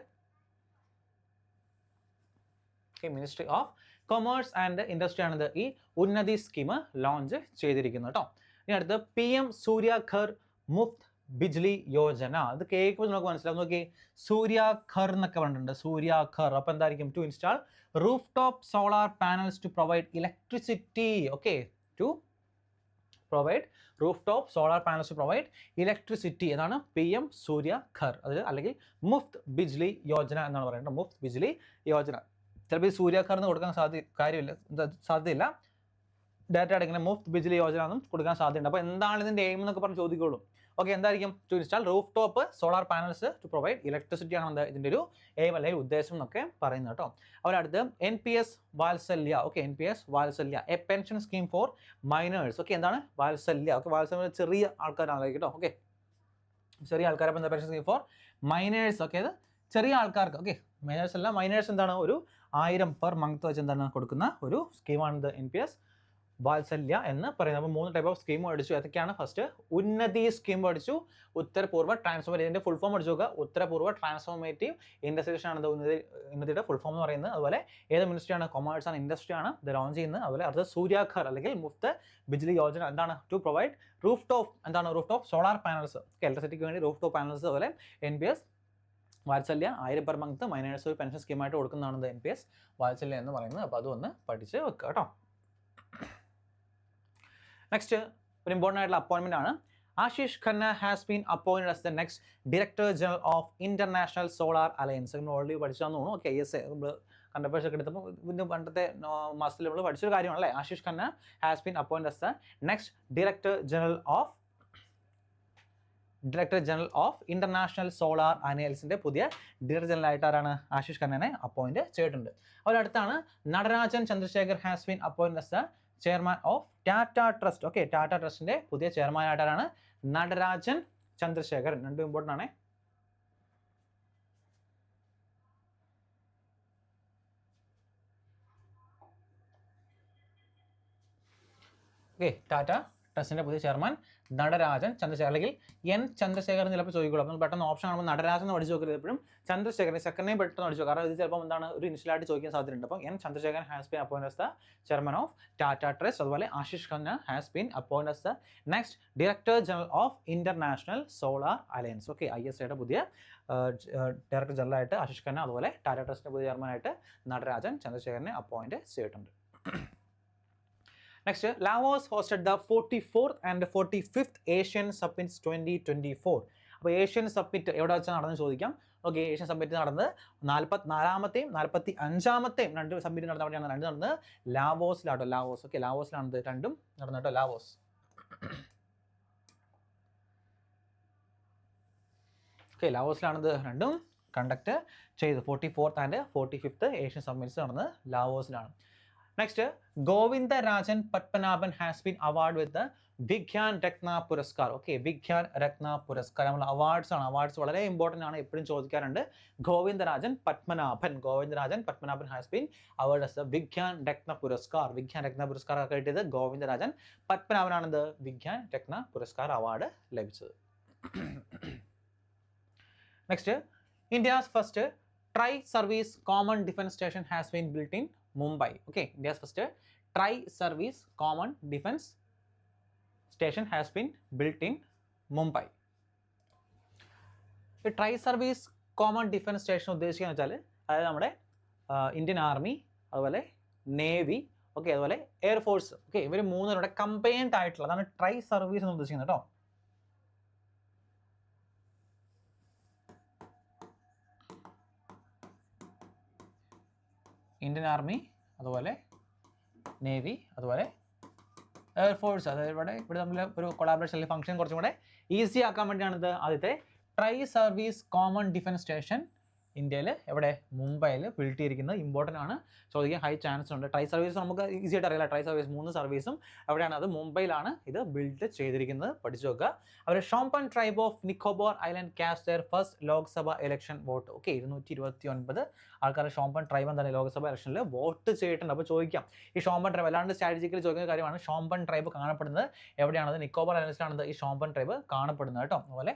okay, ministry of commerce and industry ആണിത് ഈ ഉന്നതി സ്കീം ലോഞ്ച് ചെയ്തിരിക്കുന്നത് കേട്ടോ. ഇനി അടുത്ത് PM സൂര്യാഘർ മുഫ്ത് ബിജ്ലി യോജന. അത് കേൾക്കുമ്പോൾ നമുക്ക് മനസ്സിലാവും. നോക്കി, സൂര്യാഘർ എന്നൊക്കെ പറഞ്ഞിട്ടുണ്ട്. സൂര്യാഘർ അപ്പോൾ എന്തായിരിക്കും? To install roof top solar panels to provide electricity. Okay, to provide roof top solar panels to provide electricity എന്നാണ് PM സൂര്യാഘർ. അതിൽ അല്ലെങ്കിൽ മുഫ്ത് ബിജ്ലി യോജന എന്നാണ് പറയുന്നത്. മുഫ്ത് ബിജ്ലി യോജന. ചിലപ്പോൾ ഈ സൂര്യാഘർ എന്ന് കൊടുക്കാൻ സാധ്യതയില്ല. ഡയറക്റ്റ് ആയിട്ട് ഇങ്ങനെ മുഫ്ത് ബിജ്ലി യോജന എന്നും കൊടുക്കാൻ സാധ്യതയുണ്ട്. അപ്പോൾ എന്താണ് ഇതിൻ്റെ എയിം എന്നൊക്കെ പറഞ്ഞ് ചോദിക്കുള്ളൂ. ഓക്കെ, എന്തായിരിക്കും? To install roof top solar panels to provide electricity ആണ് ഇതിൻ്റെ ഒരു എയിം അല്ലെങ്കിൽ ഉദ്ദേശം എന്നൊക്കെ പറയുന്നത് കേട്ടോ. അവരടുത്ത് NPS വാത്സല്യ. ഓക്കെ, NPS വാത്സല്യ, A pension scheme for miners. Okay, എന്താണ് വാത്സല്യ? ഓക്കെ, വാത്സല്യ ചെറിയ ആൾക്കാരാണ് കേട്ടോ. ഓക്കെ, ചെറിയ ആൾക്കാർ. അപ്പോൾ എന്താ pension scheme for miners. Okay, അത് ചെറിയ ആൾക്കാർക്ക്. ഓക്കെ, മൈനേഴ്സ് അല്ല, മൈനേഴ്സ് എന്താണ്? ഒരു 1000 പെർ മന്ത് വെച്ച് എന്താണ് കൊടുക്കുന്ന ഒരു സ്കീമാണിത് NPS വാത്സല്യ എന്ന് പറയുന്നത്. അപ്പോൾ 3 ടൈപ്പ് ഓഫ് സ്കീം പഠിച്ചു. ഏതൊക്കെയാണ്? ഫസ്റ്റ് ഉന്നതി സ്കീം പഠിച്ചു, ഉത്തരപൂർവ്വ ട്രാൻസ്ഫോർമേറ്റീവ്. ഇതിൻ്റെ ഫുൾ ഫോം പഠിച്ചു നോക്കുക. ഉത്തരപൂർവ്വ ട്രാൻസ്ഫോർമേറ്റീവ് ഇൻഡസ്ട്രിയേഷൻ ആണ് ഉന്നതിയുടെ ഫുൾ ഫോം എന്ന് പറയുന്നത്. അതുപോലെ ഏത് മിനിസ്ട്രിയാണ്? കൊമേഴ്സ് ആൻഡ് ഇൻഡസ്ട്രി ആണ് ഇത് ലോഞ്ച് ചെയ്യുന്നത്. അതുപോലെ അടുത്ത സൂര്യാഘർ അല്ലെങ്കിൽ മുഫ്ത് ബിജ്ലി യോജന എന്താണ്? To provide roof top. എന്താണ്? Roof top solar panels. ഇലക്ട്രിസിറ്റിക്ക് വേണ്ടി റൂഫ് ടോപ്പ് പാനൽസ്. അതുപോലെ NPS Vatsalya 1000 per month minors ഒരു പെൻഷൻ സ്കീമായിട്ട് കൊടുക്കുന്നതാണ് ഇത് NPS വാത്സല്യ എന്ന് പറയുന്നത്. അപ്പോൾ അതൊന്ന് പഠിച്ച് വെക്കുക കേട്ടോ. നെക്സ്റ്റ് ഒരു ഇമ്പോർട്ടൻ്റ് ആയിട്ടുള്ള അപ്പോയിൻമെൻ്റ് ആണ്. Ashish Khanna has been appointed as the next director general of international solar alliance. നമ്മൾ ഓൾറെഡി പഠിച്ചാന്ന് തോന്നുന്നു. ഓക്കെ, ISA നമ്മൾ കണ്ടപ്പേഴ്സ് ഒക്കെ എടുത്തപ്പോൾ ഇതിൻ്റെ പണ്ടത്തെ മാസത്തിൽ നമ്മൾ പഠിച്ചൊരു കാര്യമാണല്ലേ. Ashish Khanna has been appointed as the next director general of international solar അലയൻസിൻ്റെ പുതിയ ഡയറക്ടർ ജനറൽ ആയിട്ട് ആരാണ്? ആശിഷ് ഖന്നനെ അപ്പോയിൻറ്റ് ചെയ്തിട്ടുണ്ട്. അവരടുത്താണ് Natarajan Chandrasekhar has been appointed as the chairman of Tata trust. Okay, Tata ട്രസ്റ്റിന്റെ പുതിയ ചെയർമാൻ ആയിട്ടാണ് നടരാജൻ ചന്ദ്രശേഖരൻ. രണ്ടും ഇമ്പോർട്ടൻ്റ് ആണ്. ഓക്കെ, ടാറ്റ ട്രസ്റ്റിന്റെ പുതിയ ചെയർമാൻ നടരാജൻ ചന്ദ്രശേഖർ അല്ലെങ്കിൽ N ചന്ദ്രശേഖരൻ ചിലപ്പോൾ ചോദിക്കുള്ളൂ. അപ്പോൾ പെട്ടെന്ന് ഓപ്ഷൻ കാണുമ്പോൾ നടരാജൻ എന്ന് പഠിച്ചു നോക്കരുത്. എപ്പോഴും ചന്ദ്രശേഖരൻ സെക്കൻഡ് നെയിം പെട്ടെന്ന് പഠിച്ചു. കാരണം ഇത് ചിലപ്പോൾ എന്താണ് ഒരു ഇനിഷ്യലായിട്ട് ചോദിക്കാൻ സാധ്യതയുണ്ട്. അപ്പോൾ N Chandrasekaran has been appointed as the chairman of Tata trust. അതുപോലെ Ashish Khanna has been appointed as the next director general of international solar alliance. Okay, ISAയുടെ പുതിയ ഡയറക്ടർ ജനറൽ ആയിട്ട് ആശിഷ് ഖന്ന, അതുപോലെ ടാറ്റ ട്രസ്റ്റിന്റെ പുതിയ ചെയർമാനായിട്ട് നടരാജൻ ചന്ദ്രശേഖരനെ അപ്പോയിൻറ്റ് ചെയ്തിട്ടുണ്ട്. Next, Laos hosted the 44th and 45th Asian Summits 2024. അപ്പോൾ Asian submit എവിടെ വെച്ചാൽ നടന്ന് ചോദിക്കാം. ഓക്കെ, ഏഷ്യൻ സബ്മിറ്റ് നടന്നത് 44ാമത്തെയും 45ാമത്തെയും 2 സബ്മിറ്റ് നടന്ന അവിടെയാണ്. 2 നടന്നത് ലാവോസിലാട്ടോ. ലാവോസ്. ഓക്കെ, ലാവോസിലാണ് 2 നടന്നത് കേട്ടോ. ലാവോസ്. ഓക്കെ, ലാവോസിലാണിത് 2 കണ്ടക്ട് ചെയ്ത്. 44th and 45th Asian submits നടന്നത് ലാവോസിലാണ്. Next, Govindarajan Padmanabhan has been awarded with the Vigyan Ratna Puraskar. Okay, Vigyan Ratna Puraskar. നമ്മൾ അവാർഡ്സ് ആണ്. അവാർഡ്സ് വളരെ ഇമ്പോർട്ടൻ്റ് ആണ്, എപ്പോഴും ചോദിക്കാറുണ്ട്. Govindarajan Padmanabhan has been awarded as the Vigyan Ratna Puraskar. Vigyan Ratna Puraskar ഒക്കെ കിട്ടിയത് Govindarajan Padmanabhan ആണെന്ന് Vigyan Ratna Puraskar award ലഭിച്ചത്. Next, India's first tri-service common defense station has been built in Mumbai. Okay, India's first tri-service common defense station has been built in Mumbai. The tri-service common defense station ഉദ്ദേശിക്കുന്നത് വെച്ചാൽ അതായത് നമ്മുടെ Indian army, അതുപോലെ navy, okay, അതുപോലെ air force. Okay, ഇവർ മൂന്നിലൂടെ combined ആയിട്ടുള്ള അതാണ് try service എന്ന് ഉദ്ദേശിക്കുന്നത് കേട്ടോ. ഇന്ത്യൻ ആർമി, അതുപോലെ നേവി, അതുപോലെ എയർഫോഴ്സ്. അതായത് ഇവിടെ തമ്മിൽ ഒരു കൊളാബറേഷൻ അല്ലെങ്കിൽ ഫംഗ്ഷൻ കുറച്ചും കൂടെ ഈസി ആക്കാൻ വേണ്ടിയാണിത്. ആദ്യത്തെ try service common defence station ഇന്ത്യയിൽ എവിടെ? മുംബൈയിൽ ബിൽഡ് ചെയ്തിരിക്കുന്നത്. ഇമ്പോർട്ടൻ്റ് ആണ്, ചോദിക്കാൻ ഹൈ ചാൻസ് ഉണ്ട്. ട്രൈ സർവീസ് നമുക്ക് ഈസി ആയിട്ട് അറിയില്ല. ട്രൈ സർവീസ് 3 സർവീസും എവിടെയാണ്? അത് മുംബൈയിലാണ് ഇത് ബിൽഡ് ചെയ്തിരിക്കുന്നത്. പഠിച്ചു നോക്കുക. അവർ Shompen tribe of Nicobar island cast their first Lok Sabha election vote. Okay, 229 ആൾക്കാർ ഷോംപൻ ട്രൈബ് എന്താണ് ലോക്സഭ ഇലക്ഷനിൽ വോട്ട് ചെയ്തിട്ടുണ്ട്. അപ്പോൾ ചോദിക്കാം ഈ ഷോംപൻ ട്രൈബ് അല്ലാണ്ട് സ്ട്രാറ്റജിക്കലി ചോദിക്കുന്ന കാര്യമാണ്. ഷോംപൻ ട്രൈബ് കാണപ്പെടുന്നത് എവിടെയാണത്? നിക്കോബാർ ഐലൻഡ്സിലാണത് ഈ ഷോംപൻ ട്രൈബ് കാണപ്പെടുന്നത് കേട്ടോ. അതുപോലെ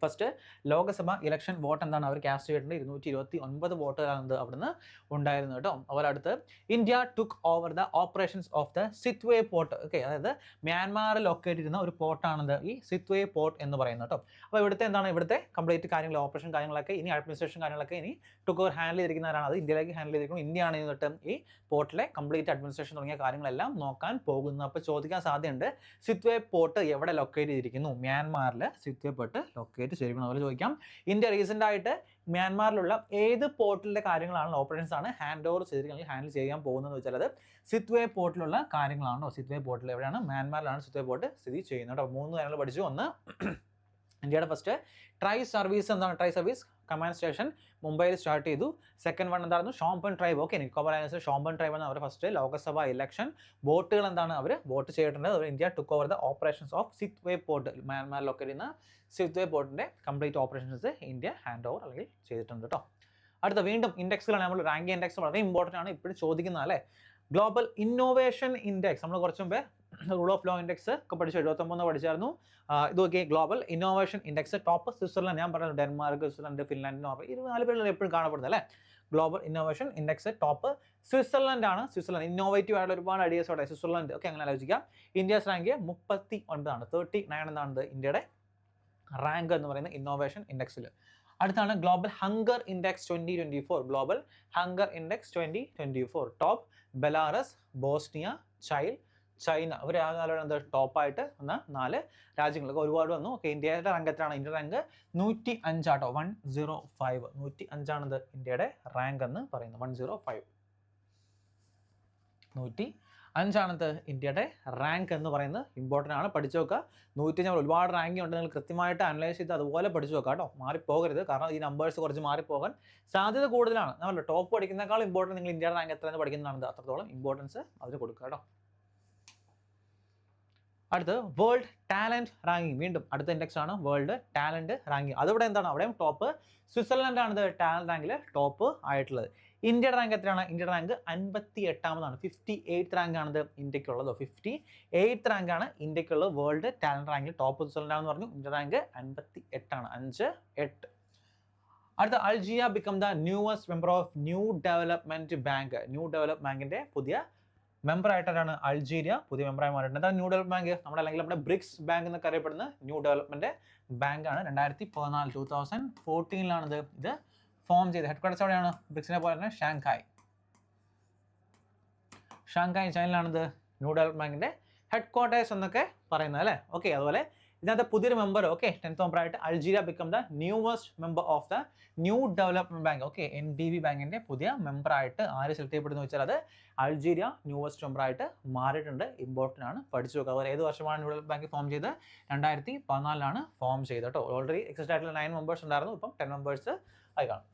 ഫസ്റ്റ് ലോകസഭ ഇലക്ഷൻ വോട്ട് എന്താണ് അവർ കാസ്റ്റ് ചെയ്തിട്ടുണ്ട് 229 വോട്ടുകളാണ് അവിടുന്ന് ഉണ്ടായിരുന്നത് കേട്ടോ. അതുപോലെ അടുത്ത് India took over the operations of the Sittwe port. Okay, അതായത് മ്യാൻമാറിൽ ലൊക്കേറ്റ് ചെയ്യുന്ന ഒരു പോർട്ടാണത് ഈ സിത്വേ പോർട്ട് എന്ന് പറയുന്നത് കേട്ടോ. അപ്പോൾ ഇവിടുത്തെ എന്താണ് ഇവിടുത്തെ കംപ്ലീറ്റ് കാര്യങ്ങൾ ഓപ്പറേഷൻ കാര്യങ്ങളൊക്കെ ഇനി അഡ്മിനിസ്ട്രേഷൻ കാര്യങ്ങളൊക്കെ ഇനി ടുക്ക് ഓവർ ഹാൻഡിൽ ചെയ്തിരിക്കുന്നവരാണ്. അത് ഇന്ത്യയിലേക്ക് ഹാൻഡിൽ ചെയ്തിരിക്കുന്നത്. ഇന്ത്യയാണ് എന്നിട്ട് ഈ പോർട്ടിലെ കംപ്ലീറ്റ് അഡ്മിനിസ്ട്രേഷൻ തുടങ്ങിയ കാര്യങ്ങളെല്ലാം നോക്കാൻ പോകുന്നത്. അപ്പോൾ ചോദിക്കാൻ സാധ്യതയുണ്ട് സിത്വേ പോർട്ട് എവിടെ ലൊക്കേറ്റ് ചെയ്തിരിക്കുന്നു? മ്യാൻമാറിൽ സിത്വേ പോർട്ട് ലൊക്കേറ്റ് ചെയ്തിരിക്കുന്നത്. അതുപോലെ ചോദിക്കാം ഇന്ത്യ റീസെൻ്റ് ആയിട്ട് മ്യാൻമാറിലുള്ള ഏത് പോർട്ടിലെ കാര്യങ്ങളാണ് ഓപ്പറേഷൻസ് ആണ് ഹാൻഡ് ഓവർ ചെയ്തിരിക്കുന്നത് ഹാൻഡിൽ ചെയ്യാൻ പോകുന്നതെന്ന് വെച്ചാൽ അത് സിത്വേ പോർട്ടിലുള്ള കാര്യങ്ങളാണോ. സിത്വേ പോർട്ടിൽ എവിടെയാണ്? മ്യാൻമാറിലാണ് സിത്വേ പോർട്ട് സ്ഥിതി ചെയ്യുന്നത്. അപ്പോൾ 3 കാര്യങ്ങൾ പഠിച്ചു. ഒന്ന്, ഇന്ത്യയുടെ ഫസ്റ്റ് ട്രൈ സർവീസ് എന്താണ്? ട്രൈ സർവീസ് കമാൻഡ് സ്റ്റേഷൻ മുംബൈയിൽ സ്റ്റാർട്ട് ചെയ്തു. സെക്കൻഡ് വൺ എന്തായിരുന്നു? ഷോംപൻ ട്രൈബ്. ഓക്കെ, നിക്കോബാർ ഐലൻഡ്സിൽ ഷോംപൻ ട്രൈബ് ആണ് അവർ ഫസ്റ്റ് ലോകസഭ ഇലക്ഷൻ വോട്ടുകൾ എന്താണ് അവർ വോട്ട് ചെയ്തിട്ടുണ്ട്. India took over the operations of Sittwe port. Myanmar locate ചെയ്യുന്ന സിത്വേ പോർട്ടിൻ്റെ complete operations India hand over അല്ലെങ്കിൽ ചെയ്തിട്ടുണ്ട് കേട്ടോ. അടുത്ത വീണ്ടും ഇൻഡെക്സുകളാണ്. നമ്മൾ റാങ്കിങ് ഇൻഡെക്സ് വളരെ ഇമ്പോർട്ടൻ്റ് ആണ് ഇപ്പോഴും ചോദിക്കുന്നത് അല്ലേ. ഗ്ലോബൽ ഇന്നോവേഷൻ ഇൻഡെക്സ് നമ്മൾ കുറച്ച് മുമ്പേ റൂൾ ഓഫ് ലോ ഇൻഡെക്സ് ഒക്കെ പഠിച്ചു 79 പഠിച്ചായിരുന്നു. ഇത് നോക്കി global innovation index top Switzerland. ഞാൻ പറഞ്ഞു ഡെൻമാർക്ക്, സ്വിറ്റ്സർലൻഡ്, ഫിൻലാൻഡ്, നോർവേ, ഈ 4 പേരിൽ എപ്പോഴും കാണപ്പെടുന്നത് അല്ലേ. Global innovation index top Switzerland ആണ്. സ്വിറ്റ്സർലൻഡ് ഇന്നോവേറ്റീവ് ആയിട്ടുള്ള ഒരുപാട് ഐഡിയാസോടെ സ്വിറ്റ്സർലൻഡ്. ഓക്കെ, അങ്ങനെ ആലോചിക്കാം. ഇന്ത്യസ് റാങ്ക് 39 39 എന്താണ് ഇന്ത്യയുടെ റാങ്ക് എന്ന് പറയുന്നത് ഇന്നോവേഷൻ ഇൻഡെക്സിൽ. അടുത്താണ് global hunger index 2024. Global hunger index 2024 top Belarus, Bosnia, China. ഒരു എന്ത് ടോപ്പായിട്ട് വന്ന 4 രാജ്യങ്ങളൊക്കെ ഒരുപാട് വന്നു. ഓക്കെ, ഇന്ത്യയുടെ റാങ്ക് എത്രയാണ്? ഇന്ത്യയുടെ റാങ്ക് 105 ആട്ടോ. 105 105 ഇന്ത്യയുടെ റാങ്ക് എന്ന് പറയുന്നത്. 105 105 ഇന്ത്യയുടെ റാങ്ക് എന്ന് പറയുന്നത് ഇമ്പോർട്ടൻ്റ് ആണ്. പഠിച്ചു നോക്കുക. 105 ഒരുപാട് റാങ്കിങ് ഉണ്ട്. നിങ്ങൾ കൃത്യമായിട്ട് അനലൈസ് ചെയ്ത് അതുപോലെ പഠിച്ചു നോക്കുക കേട്ടോ. മാറിപ്പോകരുത്. കാരണം ഈ നമ്പേഴ്സ് കുറച്ച് മാറിപ്പോകാൻ സാധ്യത കൂടുതലാണ്. നമ്മൾ ടോപ്പ് പഠിക്കുന്നതിനേക്കാൾ ഇമ്പോർട്ടൻറ്റ് നിങ്ങൾ ഇന്ത്യയുടെ റാങ്ക് എത്രയെന്ന് പഠിക്കുന്നതാണ്. അത്രത്തോളം ഇമ്പോർട്ടൻസ് അതിന് കൊടുക്കുക കേട്ടോ. അടുത്ത് വേൾഡ് ടാലൻറ്റ് റാങ്കിങ്. വീണ്ടും അടുത്ത ഇൻഡെക്സ് ആണ് വേൾഡ് ടാലൻറ്റ് റാങ്കിങ്. അതിവിടെ എന്താണ്? അവിടെയും ടോപ്പ് സ്വിറ്റ്സർലൻഡ് ആണ് ടാലൻറ്റ് റാങ്കിൽ ടോപ്പ് ആയിട്ടുള്ളത്. ഇന്ത്യയുടെ റാങ്ക് എത്രയാണ്? ഇന്ത്യയുടെ റാങ്ക് 58ാമതാണ്. 58th റാങ്ക് ആണത് ഇന്ത്യക്കുള്ളത്. 58th റാങ്കാണ് ഇന്ത്യക്കുള്ളത് വേൾഡ് ടാലൻറ്റ് റാങ്കിൽ. ടോപ്പ് സ്വിറ്റ്സർലൻഡ് ആണെന്ന് പറഞ്ഞു. ഇന്ത്യയുടെ റാങ്ക് 58ആണ്. 58. അടുത്ത Algeria become the newest member of new development bank. New develop ബാങ്കിന്റെ പുതിയ മെമ്പർ ആയിട്ടാണ് അൾജീരിയ പുതിയ മെമ്പറായി മാറിയിട്ടുണ്ട്. എന്താണ് ന്യൂ ഡെവലപ്പ് ബാങ്ക്? അല്ലെങ്കിൽ നമ്മുടെ ബ്രിക്സ് ബാങ്ക് എന്നൊക്കെ അറിയപ്പെടുന്ന ന്യൂ ഡെവലപ്മെന്റ് ബാങ്കാണ്. 2014 ഇത് ഫോം ചെയ്ത്. ഹെഡ് ക്വാർട്ടേഴ്സ് എവിടെയാണ്? ബ്രിക്സിനെ പോലെ തന്നെ ഷാങ്ഹായ് ചൈനയിലാണിത് ന്യൂ ഡെവലപ്പ് ബാങ്കിന്റെ ഹെഡ് ക്വാർട്ടേഴ്സ് എന്നൊക്കെ പറയുന്നത് അല്ലേ. ഓക്കെ, അതുപോലെ ഇതിനകത്ത് പുതിയൊരു മെമ്പർ. ഓക്കെ, 10th മെമ്പറായിട്ട് Algeria become the newest member of the new development bank. Okay, NDB ബാങ്കിന്റെ പുതിയ മെമ്പറായിട്ട് ആര് സെലക്ട് ചെയ്യപ്പെടുന്നു വെച്ചാൽ അത് അൾജീരിയ ന്യൂവസ്റ്റ് മെമ്പറായിട്ട് മാറിയിട്ടുണ്ട്. ഇമ്പോർട്ടൻ്റ് ആണ്, പഠിച്ചു നോക്കുക. അതുപോലെ ഏത് വർഷമാണ് ന്യൂ ഡെവലപ്പ് ബാങ്ക് ഫോം ചെയ്ത്? 2014 ഫോം ചെയ്തത് കേട്ടോ. ഓൾറെഡി എക്സിസ്റ്റ് ആയിട്ടുള്ള 9 മെമ്പേഴ്സ് ഉണ്ടായിരുന്നു. ഇപ്പം 10 മെമ്പേഴ്സ് ആയി കാണും.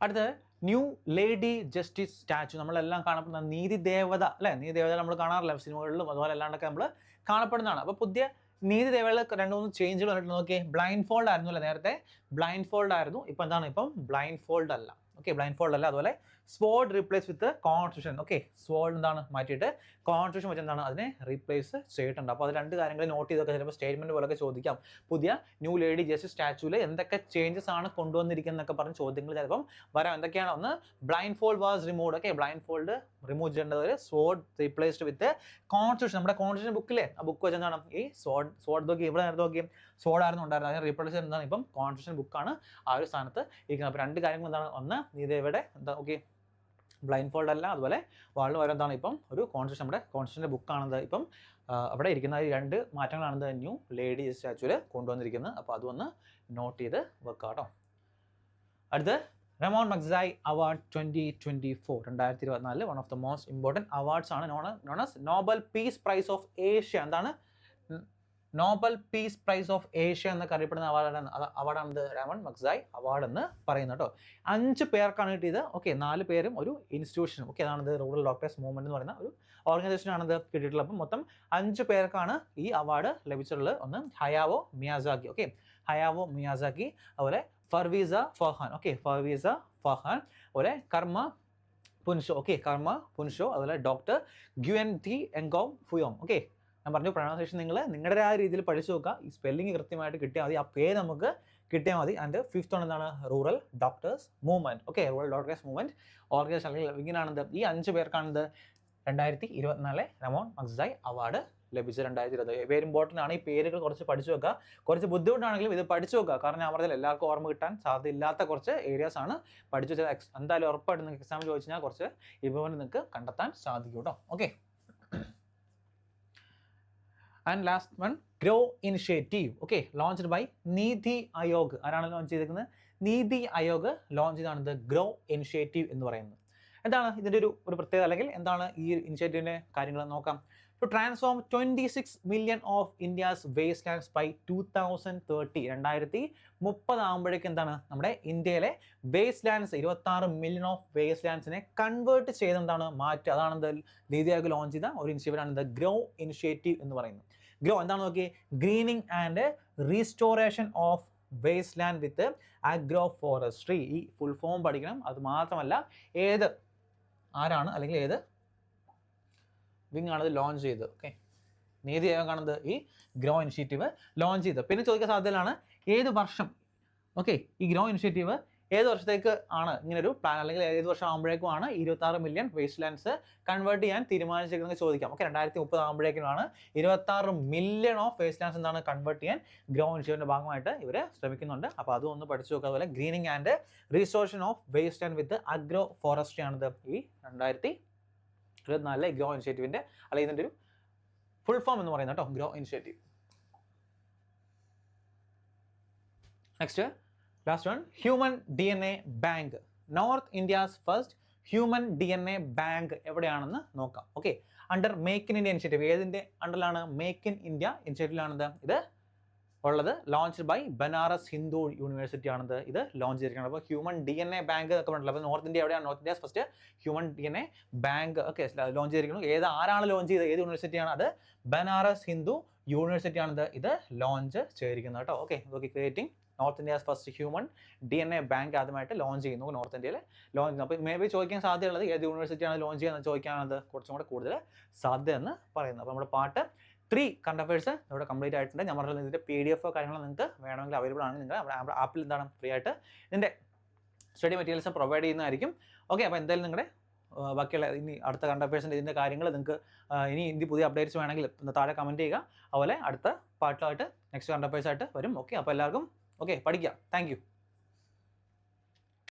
അടുത്ത് ന്യൂ ലേഡി ജസ്റ്റിസ് സ്റ്റാച്ചു. നമ്മളെല്ലാം കാണപ്പെടുന്ന നീതി ദേവത അല്ലേ. നീതി ദേവത നമ്മൾ കാണാറില്ല സിനിമകളിലും അതുപോലെ അല്ലാണ്ടൊക്കെ നമ്മൾ കാണപ്പെടുന്നതാണ്. അപ്പോൾ പുതിയ നീതി ദേവതയിൽ 2-3 ചേഞ്ചുകൾ വന്നിട്ട് നോക്കിയേ. ബ്ലൈൻഡ് ഫോൾഡ് ആയിരുന്നു അല്ലേ നേരത്തെ? ബ്ലൈൻഡ് ഫോൾഡ് ആയിരുന്നു. ഇപ്പം എന്താണ്? ഇപ്പം ബ്ലൈൻഡ് ഫോൾഡ് അല്ല. ഓക്കെ, ബ്ലൈൻഡ് ഫോൾഡ് അല്ല. അതുപോലെ സ്വാർഡ് റീപ്ലേസ് വിത്ത് കോൺസ്റ്റിറ്റ്യൂഷൻ. ഓക്കെ, സ്വാർഡ് എന്താണ് മാറ്റിയിട്ട് കോൺസ്റ്റിറ്റ്യൂഷൻ വെച്ച് എന്താണ് അതിനെ റീപ്ലേസ് ചെയ്തിട്ടുണ്ട്. അപ്പോൾ അത് 2 കാര്യങ്ങൾ നോട്ട് ചെയ്തൊക്കെ ചിലപ്പോൾ സ്റ്റേറ്റ്മെന്റ് പോലൊക്കെ ചോദിക്കാം. പുതിയ ന്യൂ ലേഡി ജസ്റ്റിസ് സ്റ്റാച്യൂവിൽ എന്തൊക്കെ ചേഞ്ചസ് ആണ് കൊണ്ടുവന്നിരിക്കുന്നതൊക്കെ പറഞ്ഞ് ചോദ്യങ്ങൾ ചിലപ്പം വരാം. എന്തൊക്കെയാണ്? ഒന്ന്, blindfold was removed. Okay, blindfold remove ചെയ്യേണ്ടത്. Sword replaced with constitution. നമ്മുടെ കോൺസ്റ്റിറ്റ്യൂഷൻ ബുക്കിലെ ആ ബുക്ക് വെച്ച് എന്താണ് ഈ സ്വാർഡ് നോക്കി ഇവിടെ നേരത്തെ നോക്കി സ്വാർഡ് ആയിരുന്നു ഉണ്ടായിരുന്നത്. അതിനെ റീപ്ലേസ് എന്താണ് ഇപ്പം കോൺസ്റ്റിറ്റ്യൂഷൻ ബുക്കാണ് ആ ഒരു സ്ഥാനത്ത് ഇരിക്കുന്നത്. അപ്പോൾ 2 കാര്യങ്ങൾ എന്താണ്? ഒന്ന്, നീതിയുടെ എന്താ ഓക്കെ ബ്ലൈൻഡ് ഫോൾഡ് അല്ല. അതുപോലെ വാളിന് പകരം എന്താണ് ഇപ്പം ഒരു കോൺസ്റ്റിറ്റ്യൂഷൻ, നമ്മുടെ കോൺസ്റ്റിറ്റ്യൂഷൻ്റെ ബുക്കാണത് ഇപ്പം അവിടെ ഇരിക്കുന്ന ഈ 2 മാറ്റങ്ങളാണ് ന്യൂ ലേഡി സ്റ്റാച്യൂവിൽ കൊണ്ടുവന്നിരിക്കുന്നത്. അപ്പോൾ അതൊന്ന് നോട്ട് ചെയ്ത് വെക്കുക കേട്ടോ. അടുത്ത് Ramon Magsaysay award 2024 2024 one of the most important awards ആണ്. Known as Nobel peace prize of Asia. എന്താണ് Nobel peace prize of Asia എന്നൊക്കെ അറിയപ്പെടുന്ന അവാർഡാണ് റമോൺ മഗ്സായ് അവാർഡ് എന്ന് പറയുന്നത് കേട്ടോ. 5 പേർക്കാണ് കിട്ടിയത്. ഓക്കെ, 4 പേരും ഒരു ഇൻസ്റ്റിറ്റ്യൂഷനും. ഓക്കെ, അതാണിത് റൂറൽ ഡോക്ടേഴ്സ് മൂവ്മെന്റ് എന്ന് പറയുന്ന ഒരു ഓർഗനൈസേഷനാണിത് കിട്ടിയിട്ടുള്ളത്. അപ്പം മൊത്തം 5 പേർക്കാണ് ഈ അവാർഡ് ലഭിച്ചിട്ടുള്ളത്. ഒന്ന് Hayao Miyazaki. Okay, Hayao Miyazaki. അതുപോലെ Farwiza Farhan. Okay, Farwiza Farhan. അതുപോലെ കർമ്മ പുൻഷോ. ഓക്കെ, കർമ്മ പുൻഷോ. അതുപോലെ doctor Nguyen Thi Ngoc Phuong. Okay, ഞാൻ പറഞ്ഞു പ്രൊണൗൺസിയേഷൻ നിങ്ങൾ നിങ്ങളുടെ ആ രീതിയിൽ പഠിച്ചു നോക്കുക. ഈ സ്പെല്ലിംഗ് കൃത്യമായിട്ട് കിട്ടിയാൽ മതി, ആ പേര് നമുക്ക് കിട്ടിയാൽ മതി. ആൻഡ് ഫിഫ്ത്ത് ആണ് എന്താണ്, rural doctors movement. Okay, rural doctors movement organisation അല്ലെങ്കിൽ ഇങ്ങനെയാണെന്ത് ഈ 5 പേർക്കാണെന്ത് 2024 റമോൺ മഗ്സസായി അവാർഡ് ലഭിച്ച 2020. പേര് ഇമ്പോർട്ടൻ്റ് ആണ്. ഈ പേരുകൾ കുറച്ച് പഠിച്ചു വെക്കുക. കുറച്ച് ബുദ്ധിമുട്ടാണെങ്കിലും ഇത് പഠിച്ചു വെക്കുക. കാരണം ഞാൻ പറഞ്ഞാൽ എല്ലാവർക്കും ഓർമ്മ കിട്ടാൻ സാധ്യതയില്ലാത്ത കുറച്ച് ഏരിയാസ് ആണ്. പഠിച്ചു വെച്ചാൽ എന്തായാലും ഉറപ്പായിട്ട് നിങ്ങൾക്ക് എക്സാമിൽ ചോദിച്ചു കഴിഞ്ഞാൽ കുറച്ച് ഇമ്പോർട്ടൻ്റ് നിങ്ങൾക്ക് കണ്ടെത്താൻ സാധിക്കും കേട്ടോ. Okay, and last one grow initiative. Okay, launched by Niti Aayog. ആരാണ് ലോഞ്ച് ചെയ്തിരിക്കുന്നത്? നീതി ആയോഗ് ലോഞ്ച് ചെയ്താണ് ഗ്രോ ഇനിഷ്യേറ്റീവ് എന്ന് പറയുന്നത്. എന്താണ് ഇതിൻ്റെ ഒരു പ്രത്യേകത, അല്ലെങ്കിൽ എന്താണ് ഈ ഇനിഷ്യേറ്റീവിൻ്റെ കാര്യങ്ങൾ നോക്കാം. To transform 26 million of India's waste lands by 2030. 2030 ആകുമ്പോഴേക്കും എന്താണ് നമ്മുടെ ഇന്ത്യയിലെ waste lands 26 million of waste ലാൻഡ്സിനെ കൺവേർട്ട് ചെയ്ത് എന്താണ് മാറ്റുക. അതാണ് എന്ത് നീതി ആയോഗ് ലോഞ്ച് ചെയ്ത ഒരു ഇനിഷ്യേറ്റീവാണ് എന്ത് ഗ്രോ ഇനിഷ്യേറ്റീവ് എന്ന് പറയുന്നത്. ഗ്രോ എന്താണ് നോക്കി, greening and restoration of waste land with agro forestry. ഈ ഫുൾ ഫോം പഠിക്കണം. അത് മാത്രമല്ല ആരാണ് അല്ലെങ്കിൽ ഏത് വിങ് ആണത് ലോഞ്ച് ചെയ്തത്. ഓക്കെ, നീതി ആയോഗാണത് ഈ ഗ്രോ ഇനിഷ്യേറ്റീവ് ലോഞ്ച് ചെയ്തത്. പിന്നെ ചോദിക്കാൻ സാധ്യതയാണ് ഏത് വർഷം. ഓക്കെ, ഈ ഗ്രോ ഇനിഷ്യേറ്റീവ് ഏത് വർഷത്തേക്ക് ആണ് ഇങ്ങനൊരു പ്ലാൻ, അല്ലെങ്കിൽ ഏത് വർഷം ആകുമ്പോഴേക്കും ആണ് 26 മില്യൺ വേസ്റ്റ് ലാൻഡ്സ് കൺവേർട്ട് ചെയ്യാൻ തീരുമാനിച്ചിരിക്കുന്നത് ചോദിക്കാം. Okay, 2030 ആകുമ്പോഴേക്കുമാണ് 26 million of waste lands എന്താണ് കൺവേർട്ട് ചെയ്യാൻ ഗ്രോ ഇനിഷ്യേറ്റീവിൻ്റെ ഭാഗമായിട്ട് ഇവർ ശ്രമിക്കുന്നുണ്ട്. അപ്പോൾ അതൊന്ന് പഠിച്ചു നോക്കുക. അതുപോലെ greening and restoration of waste land with agro forestry ആണിത് ഈ 2024 ഗ്രോ ഇനിഷ്യേറ്റീവിൻ്റെ അല്ലെങ്കിൽ ഇതിൻ്റെ ഒരു ഫുൾ ഫോം എന്ന് പറയുന്നത് കേട്ടോ, grow initiative. Next last one, human DNA bank. North India's first human DNA bank എവിടെയാണെന്ന് നോക്കാം. Okay, under make in India initiative. ഏതിൻ്റെ അണ്ടറിലാണ്? മേക്ക് ഇൻ ഇന്ത്യ ഇനിഷ്യേറ്റീവിലാണിത് ഇത് ഉള്ളത്. Launched by Banaras Hindu university ആണിത് ഇത് ലോഞ്ച് ചെയ്തിരിക്കുന്നത്. അപ്പോൾ ഹ്യൂമൻ DNA ബാങ്ക് ഒക്കെ ഉണ്ടല്ലോ. അപ്പോൾ നോർത്ത് ഇന്ത്യ എവിടെയാണ്? North India first human DNA bank ഒക്കെ ലോഞ്ച് ചെയ്തിരിക്കുന്നു. ആരാണ് ലോഞ്ച് ചെയ്തത്? ഏത് യൂണിവേഴ്സിറ്റിയാണ്? അത് ബനാറസ് ഹിന്ദു യൂണിവേഴ്സിറ്റി ആണിത് ഇത് ലോഞ്ച് ചെയ്തിരിക്കുന്നത് കേട്ടോ. ഓക്കെ, നോക്കി creating north India's first human DNA bank ആദ്യമായിട്ട് ലോഞ്ച് ചെയ്യുന്നു നോർത്ത് ഇന്ത്യയിൽ ലോഞ്ച് ചെയ്യുന്നു. അപ്പോൾ മേ ബി ചോദിക്കാൻ സാധ്യതയുള്ളത് ഏത് യൂണിവേഴ്സിറ്റിയാണ് ലോഞ്ച് ചെയ്യുന്നത് ചോദിക്കാനത് കുറച്ചും കൂടെ കൂടുതൽ സാധ്യത എന്ന് പറയുന്നത്. അപ്പോൾ നമ്മുടെ പാർട്ട് 3 കറണ്ട് അഫയേഴ്സ് ഇവിടെ കംപ്ലീറ്റ് ആയിട്ടുണ്ട്. ഞാൻ പറഞ്ഞത് ഇതിൻ്റെ PDF കാര്യങ്ങൾ നിങ്ങൾക്ക് വേണമെങ്കിൽ അവൈലബിൾ ആണ്. നിങ്ങൾ നമ്മുടെ ആപ്പിൽ എന്താണ് ഫ്രീ ആയിട്ട് ഇതിൻ്റെ സ്റ്റഡി മെറ്റീരിയൽസ് പ്രൊവൈഡ് ചെയ്യുന്നതായിരിക്കും. ഓക്കെ, അപ്പോൾ എന്തായാലും നിങ്ങളുടെ ബാക്കിയുള്ള ഇനി അടുത്ത കറണ്ട് അഫയേഴ്സിൻ്റെ ഇതിൻ്റെ കാര്യങ്ങൾ നിങ്ങൾക്ക് ഇനി ഇതിൻ്റെ പുതിയ അപ്ഡേറ്റ്സ് വേണമെങ്കിൽ താഴെ കമൻറ്റ് ചെയ്യുക. അതുപോലെ അടുത്ത പാർട്ടിലായിട്ട് നെക്സ്റ്റ് കറണ്ട് അഫയേഴ്സ് ആയിട്ട് വരും. ഓക്കെ, അപ്പോൾ എല്ലാവർക്കും ഓക്കെ പഠിക്കാം. Thank you.